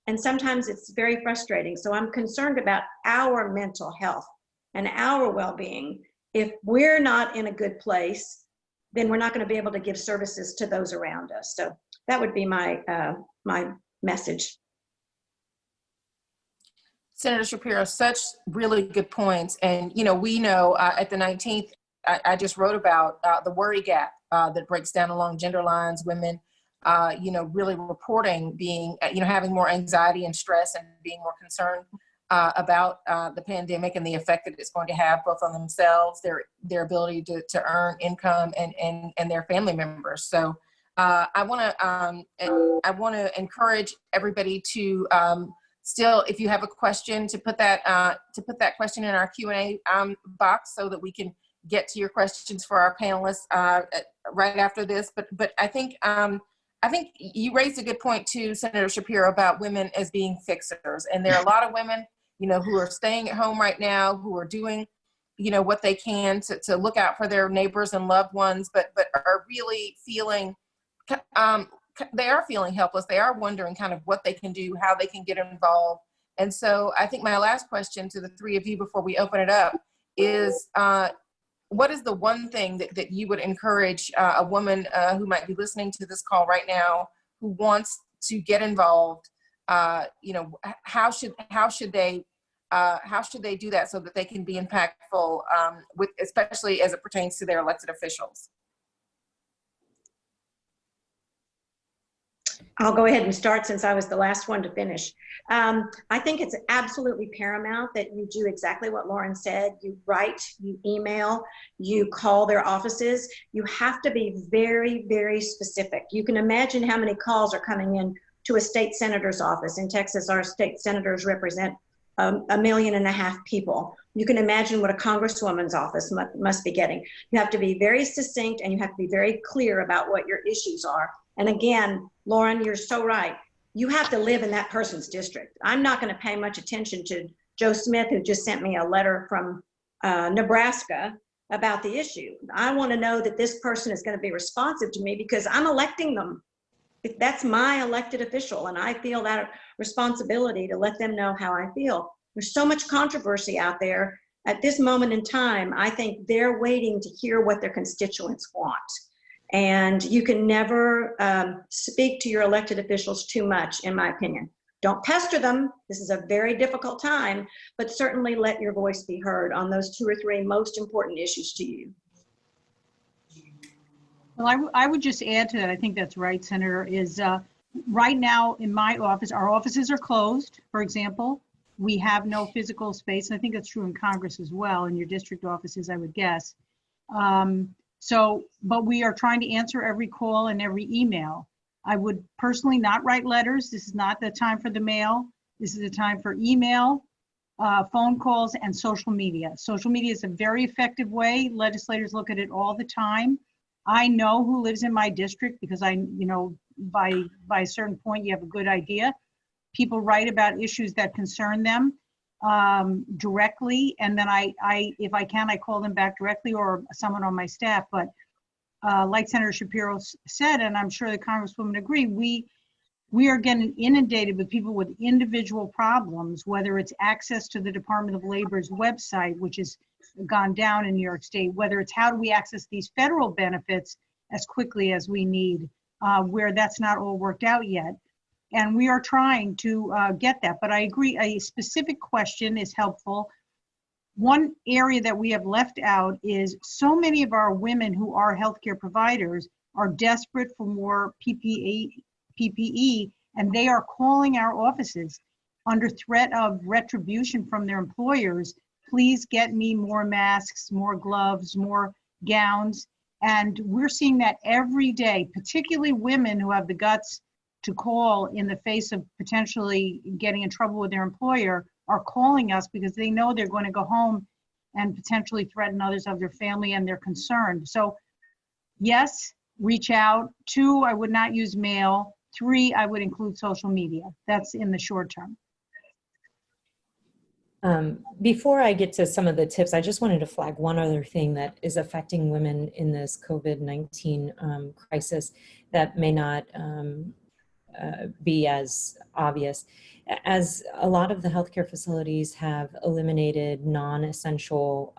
Speaker 5: And sometimes it's very frustrating. So I'm concerned about our mental health and our well-being. If we're not in a good place, then we're not going to be able to give services to those around us. So that would be my my message.
Speaker 3: Senator Shapiro, such really good points. And, you know, we know at the 19th, I just wrote about the worry gap that breaks down along gender lines, women, you know, really reporting being, you know, having more anxiety and stress and being more concerned about the pandemic and the effect that it's going to have both on themselves, their ability to earn income and their family members. So I want to encourage everybody to still, if you have a question, to put that question in our Q&A box so that we can get to your questions for our panelists right after this. But I think you raised a good point too, Senator Shapiro, about women as being fixers. And there are a lot of women, you know, who are staying at home right now, who are doing, you know, what they can to look out for their neighbors and loved ones, but are really feeling, they are feeling helpless. They are wondering kind of what they can do, how they can get involved. And so I think my last question to the three of you before we open it up is, what is the one thing that you would encourage a woman who might be listening to this call right now, who wants to get involved? You know, how should they do that so that they can be impactful, with, especially as it pertains to their elected officials?
Speaker 5: I'll go ahead and start since I was the last one to finish. I think it's absolutely paramount that you do exactly what Lauren said. You write, you email, you call their offices. You have to be very, very specific. You can imagine how many calls are coming in to a state senator's office. In Texas, our state senators represent 1.5 million people. You can imagine what a congresswoman's office must be getting. You have to be very succinct and you have to be very clear about what your issues are. And again, Lauren, you're so right. You have to live in that person's district. I'm not going to pay much attention to Joe Smith, who just sent me a letter from Nebraska about the issue. I want to know that this person is going to be responsive to me because I'm electing them. If that's my elected official, and I feel that responsibility to let them know how I feel. There's so much controversy out there. At this moment in time, I think they're waiting to hear what their constituents want. And you can never speak to your elected officials too much, in my opinion. Don't pester them. This is a very difficult time, but certainly let your voice be heard on those 2 or 3 most important issues to you.
Speaker 4: Well, I would just add to that, I think that's right, Senator, is right now in my office, our offices are closed, for example. We have no physical space. And I think that's true in Congress as well, in your district offices, I would guess. So, but we are trying to answer every call and every email. I would personally not write letters. This is not the time for the mail. This is the time for email, phone calls, and social media. Social media is a very effective way. Legislators look at it all the time. I know who lives in my district because by a certain point, you have a good idea. People write about issues that concern them directly, and then if I can, I call them back directly or someone on my staff. But like Senator Shapiro said, and I'm sure the Congresswoman agree, we are getting inundated with people with individual problems, whether it's access to the Department of Labor's website, which has gone down in New York State, whether it's how do we access these federal benefits as quickly as we need, where that's not all worked out yet. And we are trying to get that. But I agree, a specific question is helpful. One area that we have left out is so many of our women who are healthcare providers are desperate for more PPE, and they are calling our offices under threat of retribution from their employers. Please get me more masks, more gloves, more gowns. And we're seeing that every day, particularly women who have the guts to call in the face of potentially getting in trouble with their employer are calling us because they know they're going to go home and potentially threaten others of their family, and they're concerned. So yes, reach out. 2, I would not use mail. 3, I would include social media. That's in the short term.
Speaker 2: Before I get to some of the tips, I just wanted to flag one other thing that is affecting women in this COVID-19 crisis that may not be as obvious. As a lot of the healthcare facilities have eliminated non-essential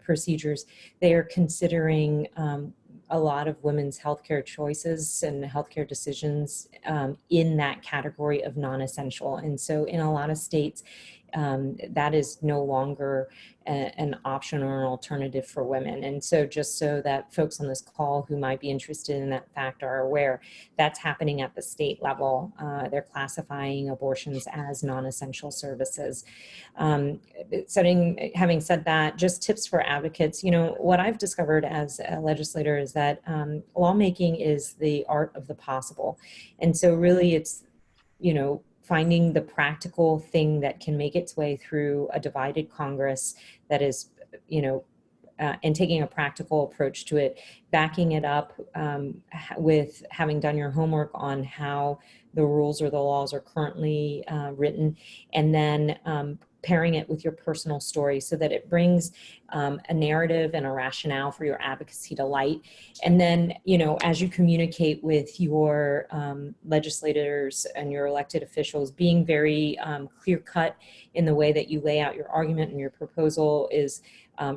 Speaker 2: procedures, they are considering a lot of women's healthcare choices and healthcare decisions in that category of non-essential. And so in a lot of states, that is no longer an option or an alternative for women. And so just so that folks on this call who might be interested in that fact are aware, that's happening at the state level. They're classifying abortions as non-essential services. Having said that, just tips for advocates. What I've discovered as a legislator is that lawmaking is the art of the possible. And so really it's, finding the practical thing that can make its way through a divided Congress that is, and taking a practical approach to it, backing it up with having done your homework on how the rules or the laws are currently written, and then pairing it with your personal story so that it brings a narrative and a rationale for your advocacy to light. And then, as you communicate with your legislators and your elected officials, being very clear-cut in the way that you lay out your argument and your proposal is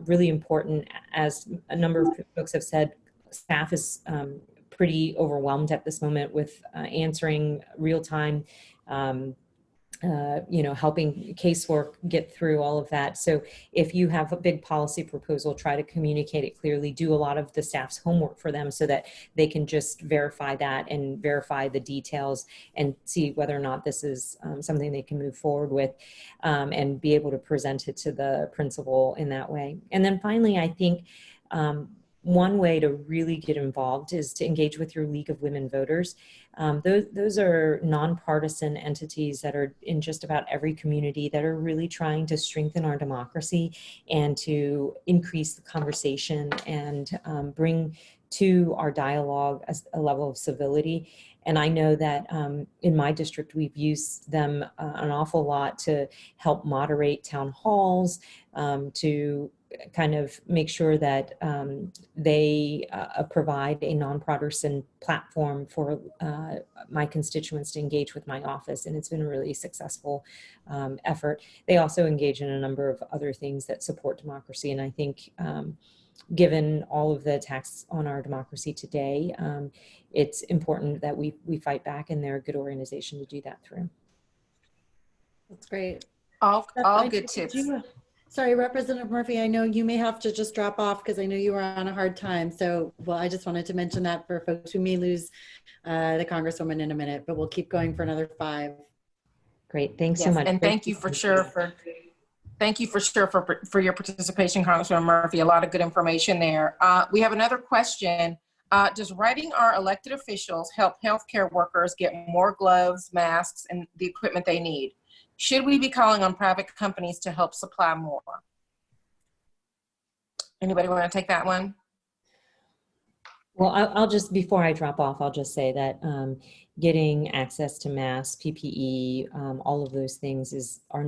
Speaker 2: really important. As a number of folks have said, staff is pretty overwhelmed at this moment with answering real-time helping casework get through all of that. So if you have a big policy proposal, try to communicate it clearly, do a lot of the staff's homework for them so that they can just verify that and verify the details and see whether or not this is something they can move forward with and be able to present it to the principal in that way. And then finally, I think one way to really get involved is to engage with your League of Women Voters. Those are nonpartisan entities that are in just about every community that are really trying to strengthen our democracy and to increase the conversation and bring to our dialogue a level of civility. And I know that in my district, we've used them an awful lot to help moderate town halls, to kind of make sure that they provide a nonpartisan platform for my constituents to engage with my office. And it's been a really successful effort. They also engage in a number of other things that support democracy. And I think given all of the attacks on our democracy today, it's important that we fight back, and they're a good organization to do that through.
Speaker 1: That's great.
Speaker 3: All good tips.
Speaker 1: Sorry, Representative Murphy, I know you may have to just drop off because I know you were on a hard time. So, well, I just wanted to mention that for folks who may lose the Congresswoman in a minute, but we'll keep going for another 5.
Speaker 2: Great, thanks so much.
Speaker 3: And thank you for sure for Thank you for sure for your participation, Congressman Murphy. A lot of good information there. We have another question. Does writing our elected officials help healthcare workers get more gloves, masks, and the equipment they need? Should we be calling on private companies to help supply more? Anybody want to take that one?
Speaker 2: Well, I'll just, before I drop off, I'll just say that getting access to masks, PPE, all of those things is our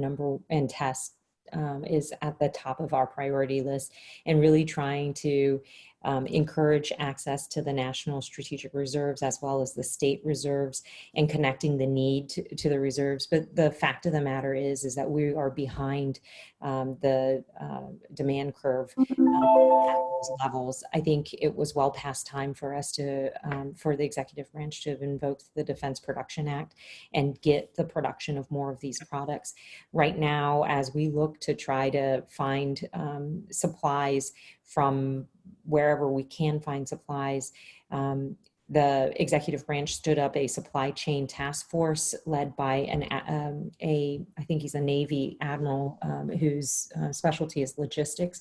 Speaker 2: and tests is at the top of our priority list, and really trying to encourage access to the national strategic reserves as well as the state reserves, and connecting the need to the reserves. But the fact of the matter is that we are behind the demand curve at those levels. I think it was well past time for us to, for the executive branch to have invoked the Defense Production Act and get the production of more of these products. Right now, as we look to try to find supplies from wherever we can find supplies, the executive branch stood up a supply chain task force led by I think he's a Navy admiral whose specialty is logistics.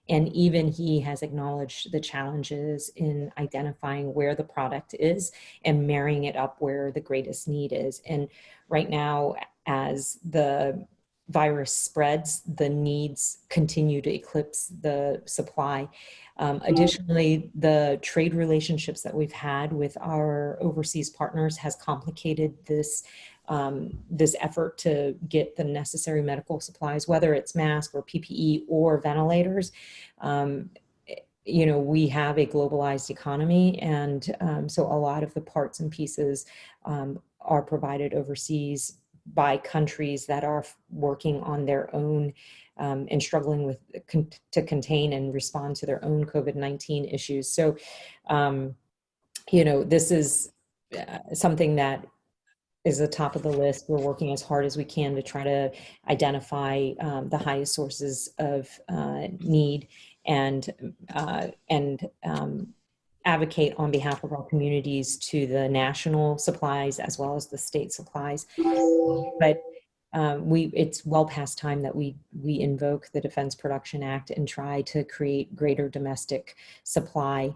Speaker 2: And even he has acknowledged the challenges in identifying where the product is and marrying it up where the greatest need is. And right now, as the virus spreads, the needs continue to eclipse the supply. Additionally, the trade relationships that we've had with our overseas partners has complicated this effort to get the necessary medical supplies, whether it's masks or PPE or ventilators. You know, we have a globalized economy, and so a lot of the parts and pieces are provided overseas by countries that are working on their own and struggling with to contain and respond to their own COVID-19 issues. So, you know, this is something that is the top of the list. We're working as hard as we can to try to identify the highest sources of need and advocate on behalf of our communities to the national supplies as well as the state supplies. But it's well past time that we invoke the Defense Production Act and try to create greater domestic supply,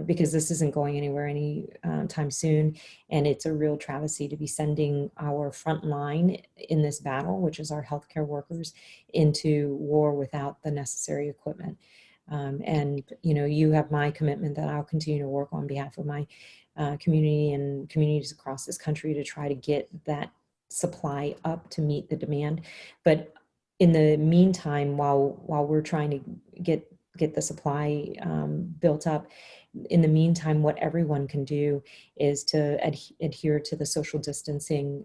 Speaker 2: because this isn't going anywhere any time soon. And it's a real travesty to be sending our front line in this battle, which is our healthcare workers, into war without the necessary equipment. And, you know, you have my commitment that I'll continue to work on behalf of my community and communities across this country to try to get that supply up to meet the demand. But in the meantime, while we're trying to get the supply built up, in the meantime, what everyone can do is to adhere to the social distancing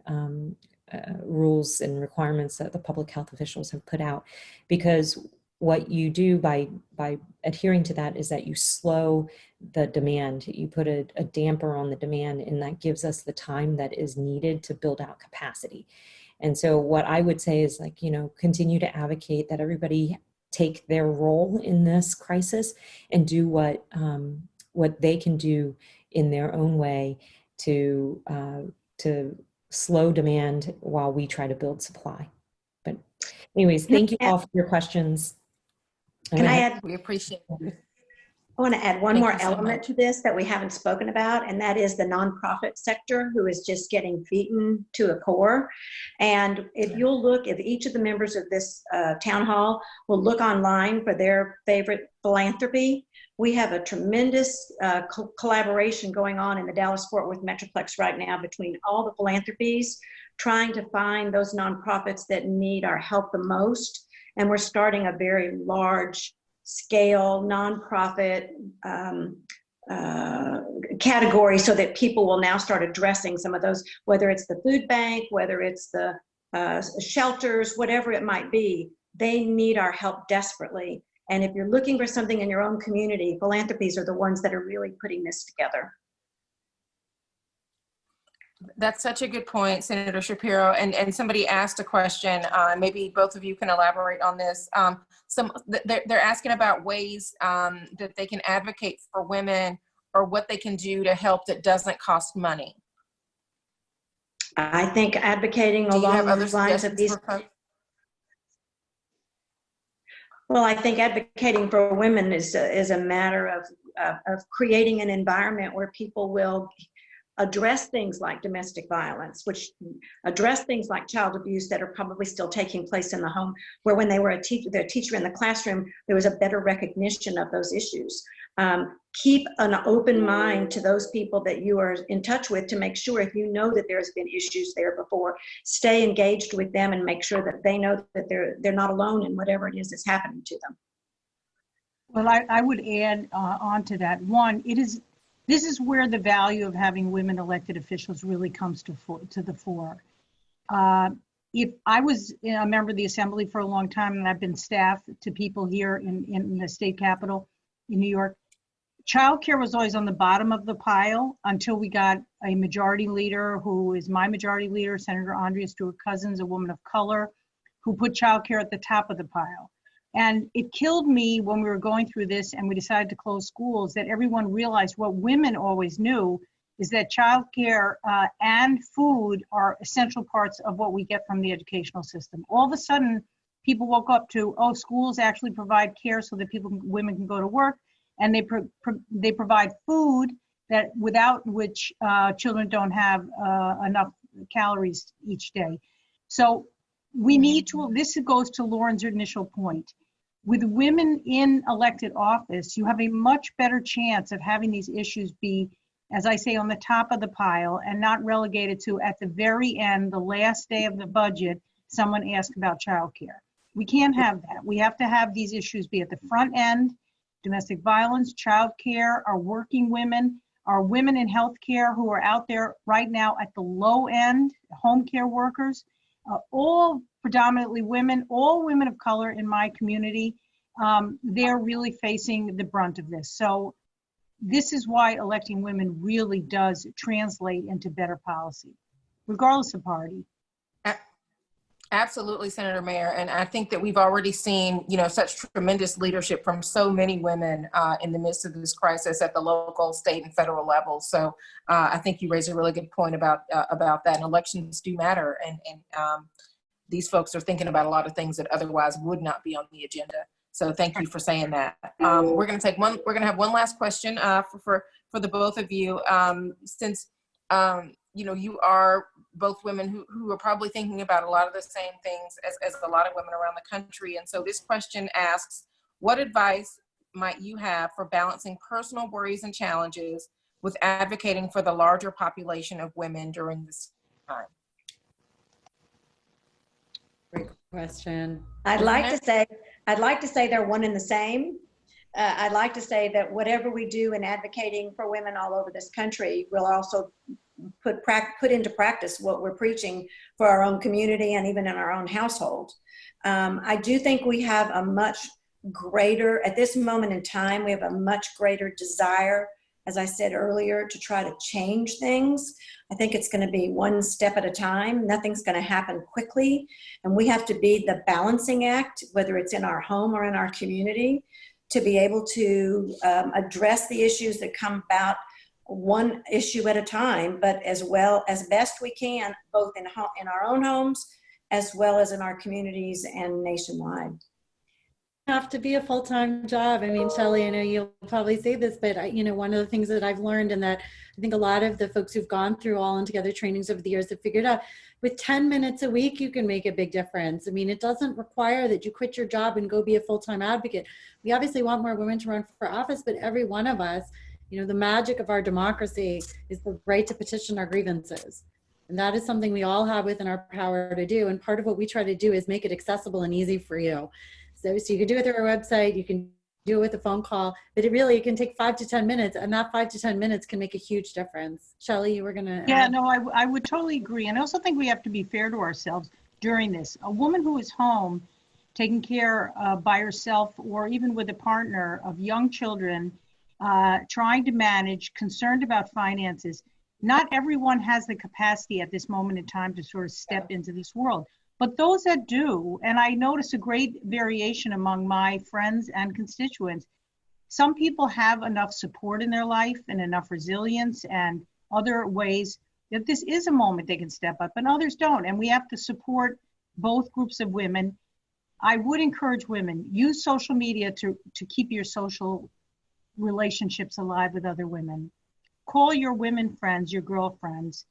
Speaker 2: rules and requirements that the public health officials have put out, because what you do by adhering to that is that you slow the demand. You put a damper on the demand, and that gives us the time that is needed to build out capacity. And so what I would say is, like, you know, continue to advocate that everybody take their role in this crisis and do what they can do in their own way to slow demand while we try to build supply. But anyways, thank you all for your questions.
Speaker 5: Can I add?
Speaker 3: We appreciate it.
Speaker 5: I want to add one
Speaker 3: Thank
Speaker 5: more
Speaker 3: you so
Speaker 5: element
Speaker 3: much.
Speaker 5: to this that we haven't spoken about, and that is the nonprofit sector, who is just getting beaten to a core. And if you'll look, if each of the members of this town hall will look online for their favorite philanthropy, we have a tremendous collaboration going on in the Dallas-Fort Worth Metroplex right now between all the philanthropies, trying to find those nonprofits that need our help the most. And we're starting a very large scale nonprofit category so that people will now start addressing some of those, whether it's the food bank, whether it's the shelters, whatever it might be. They need our help desperately. And if you're looking for something in your own community, philanthropies are the ones that are really putting this together.
Speaker 3: That's such a good point, Senator Shapiro. And somebody asked a question, maybe both of you can elaborate on this. They're asking about ways that they can advocate for women, or what they can do to help that doesn't cost money.
Speaker 5: I think advocating
Speaker 3: Do you have
Speaker 5: along
Speaker 3: other
Speaker 5: the lines of
Speaker 3: suggestions
Speaker 5: these,
Speaker 3: for folks?
Speaker 5: Well, I think advocating for women is a matter of creating an environment where people will address things like domestic violence, which address things like child abuse that are probably still taking place in the home, where when they were their teacher in the classroom, there was a better recognition of those issues. Keep an open mind to those people that you are in touch with to make sure, if you know that there's been issues there before, stay engaged with them and make sure that they know that they're not alone in whatever it is that's happening to them.
Speaker 4: Well, I would add on to that. One, this is where the value of having women elected officials really comes to the fore. If I was a member of the Assembly for a long time, and I've been staff to people here in the state capitol in New York, childcare was always on the bottom of the pile until we got a majority leader who is my majority leader, Senator Andrea Stewart-Cousins, a woman of color, who put childcare at the top of the pile. And it killed me when we were going through this and we decided to close schools, that everyone realized what women always knew is that childcare and food are essential parts of what we get from the educational system. All of a sudden, people woke up to, oh, schools actually provide care so that women can go to work, and they provide food that without which children don't have enough calories each day. So we need to, this goes to Lauren's initial point. With women in elected office, you have a much better chance of having these issues be, as I say, on the top of the pile and not relegated to, at the very end, the last day of the budget, someone asked about childcare. We can't have that. We have to have these issues be at the front end: domestic violence, childcare, our working women, our women in healthcare who are out there right now at the low end, home care workers, all predominantly women, all women of color in my community. They're really facing the brunt of this. So this is why electing women really does translate into better policy, regardless of party.
Speaker 3: Absolutely, Senator Mayer. And I think that we've already seen, such tremendous leadership from so many women in the midst of this crisis at the local, state, and federal level. So I think you raised a really good point about that. And elections do matter. And these folks are thinking about a lot of things that otherwise would not be on the agenda. So thank you for saying that. We're going to have one last question for the both of you. Since you are both women who are probably thinking about a lot of the same things as a lot of women around the country. And so this question asks, what advice might you have for balancing personal worries and challenges with advocating for the larger population of women during this time?
Speaker 1: Great question.
Speaker 5: I'd like to say they're one and the same. I'd like to say that whatever we do in advocating for women all over this country will also put into practice what we're preaching for our own community and even in our own household. I do think we have a much greater, at this moment in time, we have a much greater desire, as I said earlier, to try to change things. I think it's going to be one step at a time. Nothing's going to happen quickly. And we have to be the balancing act, whether it's in our home or in our community, to be able to address the issues that come about one issue at a time, but as well as best we can, both in our own homes, as well as in our communities and nationwide.
Speaker 1: Have to be a full-time job. I mean, Shelley, I know you'll probably say this, but one of the things that I've learned, and that I think a lot of the folks who've gone through All In Together trainings over the years have figured out, with 10 minutes a week, you can make a big difference. I mean, it doesn't require that you quit your job and go be a full-time advocate. We obviously want more women to run for office, but every one of us, the magic of our democracy is the right to petition our grievances. And that is something we all have within our power to do. And part of what we try to do is make it accessible and easy for you. So you can do it through our website, you can do it with a phone call, but it can take 5 to 10 minutes, and that 5 to 10 minutes can make a huge difference. Shelley, you were going to
Speaker 4: Yeah, no, I would totally agree. And I also think we have to be fair to ourselves during this. A woman who is home taking care by herself or even with a partner of young children, trying to manage, concerned about finances, not everyone has the capacity at this moment in time to sort of step into this world. But those that do, and I notice a great variation among my friends and constituents, some people have enough support in their life and enough resilience and other ways that this is a moment they can step up, and others don't. And we have to support both groups of women. I would encourage women, use social media to keep your social relationships alive with other women. Call your women friends, your girlfriends.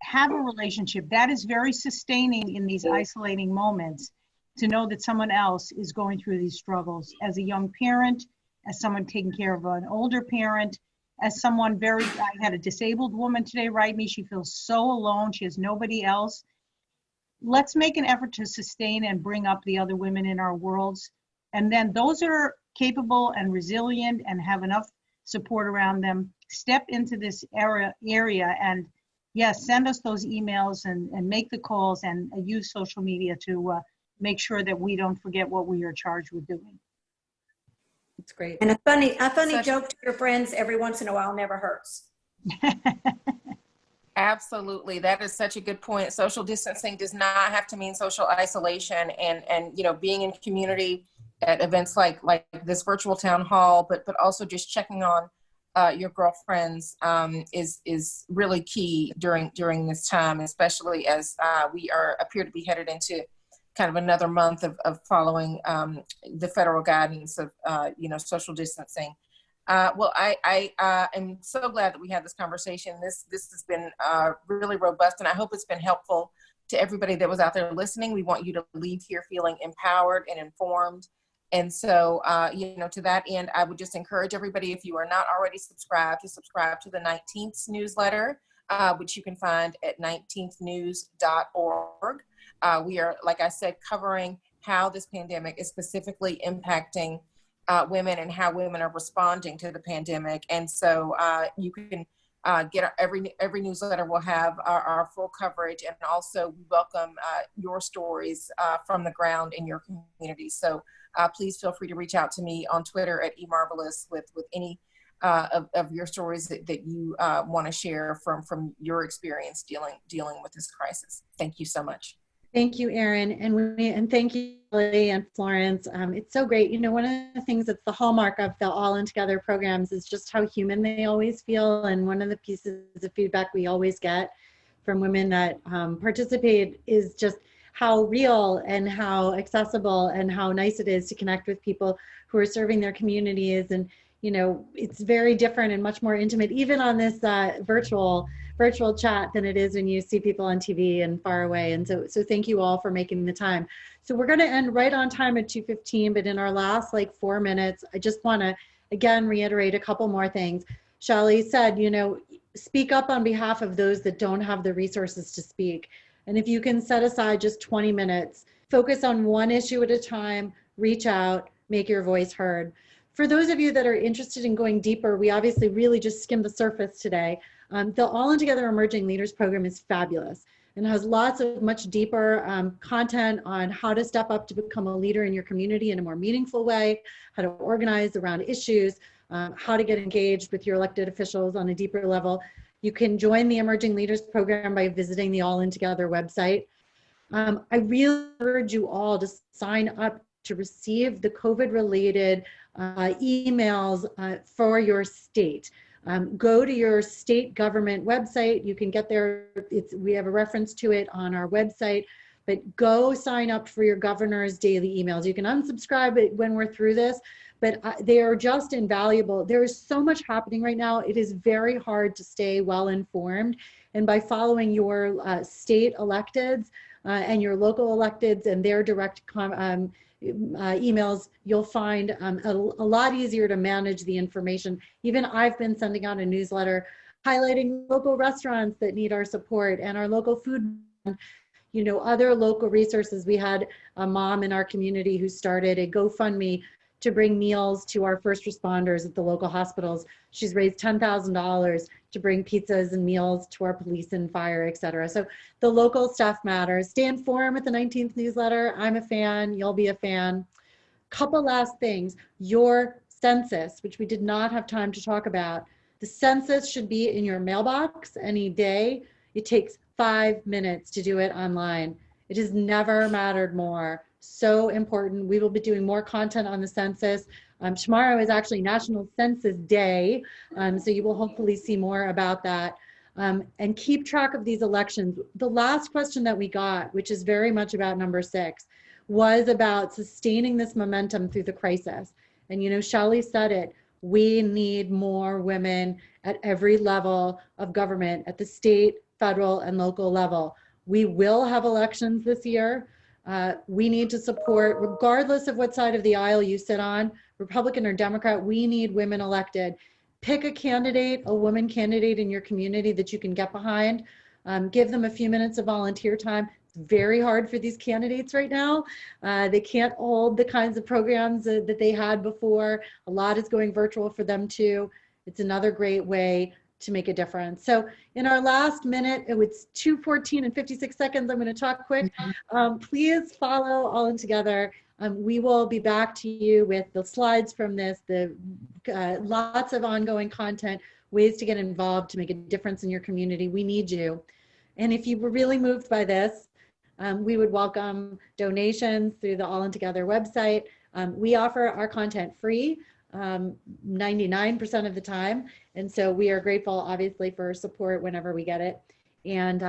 Speaker 4: Have a relationship. That is very sustaining in these isolating moments, to know that someone else is going through these struggles. As a young parent, as someone taking care of an older parent, as someone I had a disabled woman today write me, she feels so alone, she has nobody else. Let's make an effort to sustain and bring up the other women in our worlds. And then those that are capable and resilient and have enough support around them, step into this area and yes, send us those emails and make the calls and use social media to make sure that we don't forget what we are charged with doing.
Speaker 1: It's great.
Speaker 5: And a funny joke to your friends every once in a while never hurts.
Speaker 3: Absolutely. That is such a good point. Social distancing does not have to mean social isolation, and being in community at events like this virtual town hall, but also just checking on your girlfriends is really key during this time, especially as we appear to be headed into kind of another month of following the federal guidance of social distancing. Well, I am so glad that we had this conversation. This has been really robust, and I hope it's been helpful to everybody that was out there listening. We want you to leave here feeling empowered and informed. And so, to that end, I would just encourage everybody, if you are not already subscribed, to subscribe to the 19th newsletter, which you can find at 19thnews.org. We are, like I said, covering how this pandemic is specifically impacting women and how women are responding to the pandemic. And so you can get every newsletter will have our full coverage, and also we welcome your stories from the ground in your community. So please feel free to reach out to me on Twitter at eMarvelous with any of your stories that you want to share from your experience dealing with this crisis. Thank you so much.
Speaker 1: Thank you, Erin, and thank you, Lily and Florence. It's so great. One of the things that's the hallmark of the All In Together programs is just how human they always feel. And one of the pieces of feedback we always get from women that participate is just how real and how accessible and how nice it is to connect with people who are serving their communities. And it's very different and much more intimate, even on this virtual chat, than it is when you see people on TV and far away. And so thank you all for making the time. So we're going to end right on time at 2:15, but in our last 4 minutes, I just want to again reiterate a couple more things. Shelley said, speak up on behalf of those that don't have the resources to speak. And if you can set aside just 20 minutes, focus on one issue at a time, reach out, make your voice heard. For those of you that are interested in going deeper, we obviously really just skimmed the surface today. The All In Together Emerging Leaders program is fabulous and has lots of much deeper content on how to step up to become a leader in your community in a more meaningful way, how to organize around issues, how to get engaged with your elected officials on a deeper level. You can join the Emerging Leaders program by visiting the All In Together website. I really urge you all to sign up to receive the COVID-related emails for your state. Go to your state government website. You can get there. We have a reference to it on our website, but go sign up for your governor's daily emails. You can unsubscribe when we're through this, but they are just invaluable. There is so much happening right now. It is very hard to stay well informed. And by following your state electeds and your local electeds and their direct emails, you'll find a lot easier to manage the information. Even I've been sending out a newsletter highlighting local restaurants that need our support and our local food, other local resources. We had a mom in our community who started a GoFundMe to bring meals to our first responders at the local hospitals. She's raised $10,000 to bring pizzas and meals to our police and fire, et cetera. So the local stuff matters. Stay informed with the 19th newsletter. I'm a fan, you'll be a fan. Couple last things. Your census, which we did not have time to talk about, the census should be in your mailbox any day. It takes 5 minutes to do it online. It has never mattered more. So important. We will be doing more content on the census. Tomorrow is actually National Census Day, so you will hopefully see more about that. And keep track of these elections. The last question that we got, which is very much about number 6, was about sustaining this momentum through the crisis. And, you know, Shelley said it, we need more women at every level of government, at the state, federal, and local level. We will have elections this year. We need to support, regardless of what side of the aisle you sit on, Republican or Democrat, we need women elected. Pick a candidate, a woman candidate in your community that you can get behind. Give them a few minutes of volunteer time. It's very hard for these candidates right now. They can't hold the kinds of programs that they had before. A lot is going virtual for them too. It's another great way to make a difference. So in our last minute, it's 2:14 and 56 seconds. I'm going to talk quick. Please follow All In Together. We will be back to you with the slides from this, the lots of ongoing content, ways to get involved, to make a difference in your community. We need you. And if you were really moved by this, we would welcome donations through the All In Together website. We offer our content free 99% of the time. And so we are grateful, obviously, for support whenever we get it. And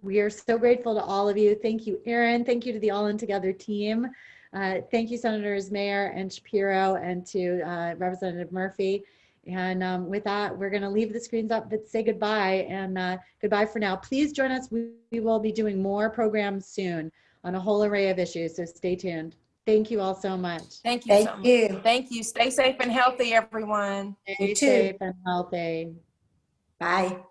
Speaker 1: we are so grateful to all of you. Thank you, Erin. Thank you to the All In Together team. Thank you, Senators Mayer and Shapiro, and to Representative Murphy. And with that, we're going to leave the screens up, but say goodbye, and goodbye for now. Please join us. We will be doing more programs soon on a whole array of issues, so stay tuned. Thank you all so much.
Speaker 3: Thank you so much. Thank you. Stay safe and healthy, everyone.
Speaker 1: Stay safe and healthy.
Speaker 5: Bye.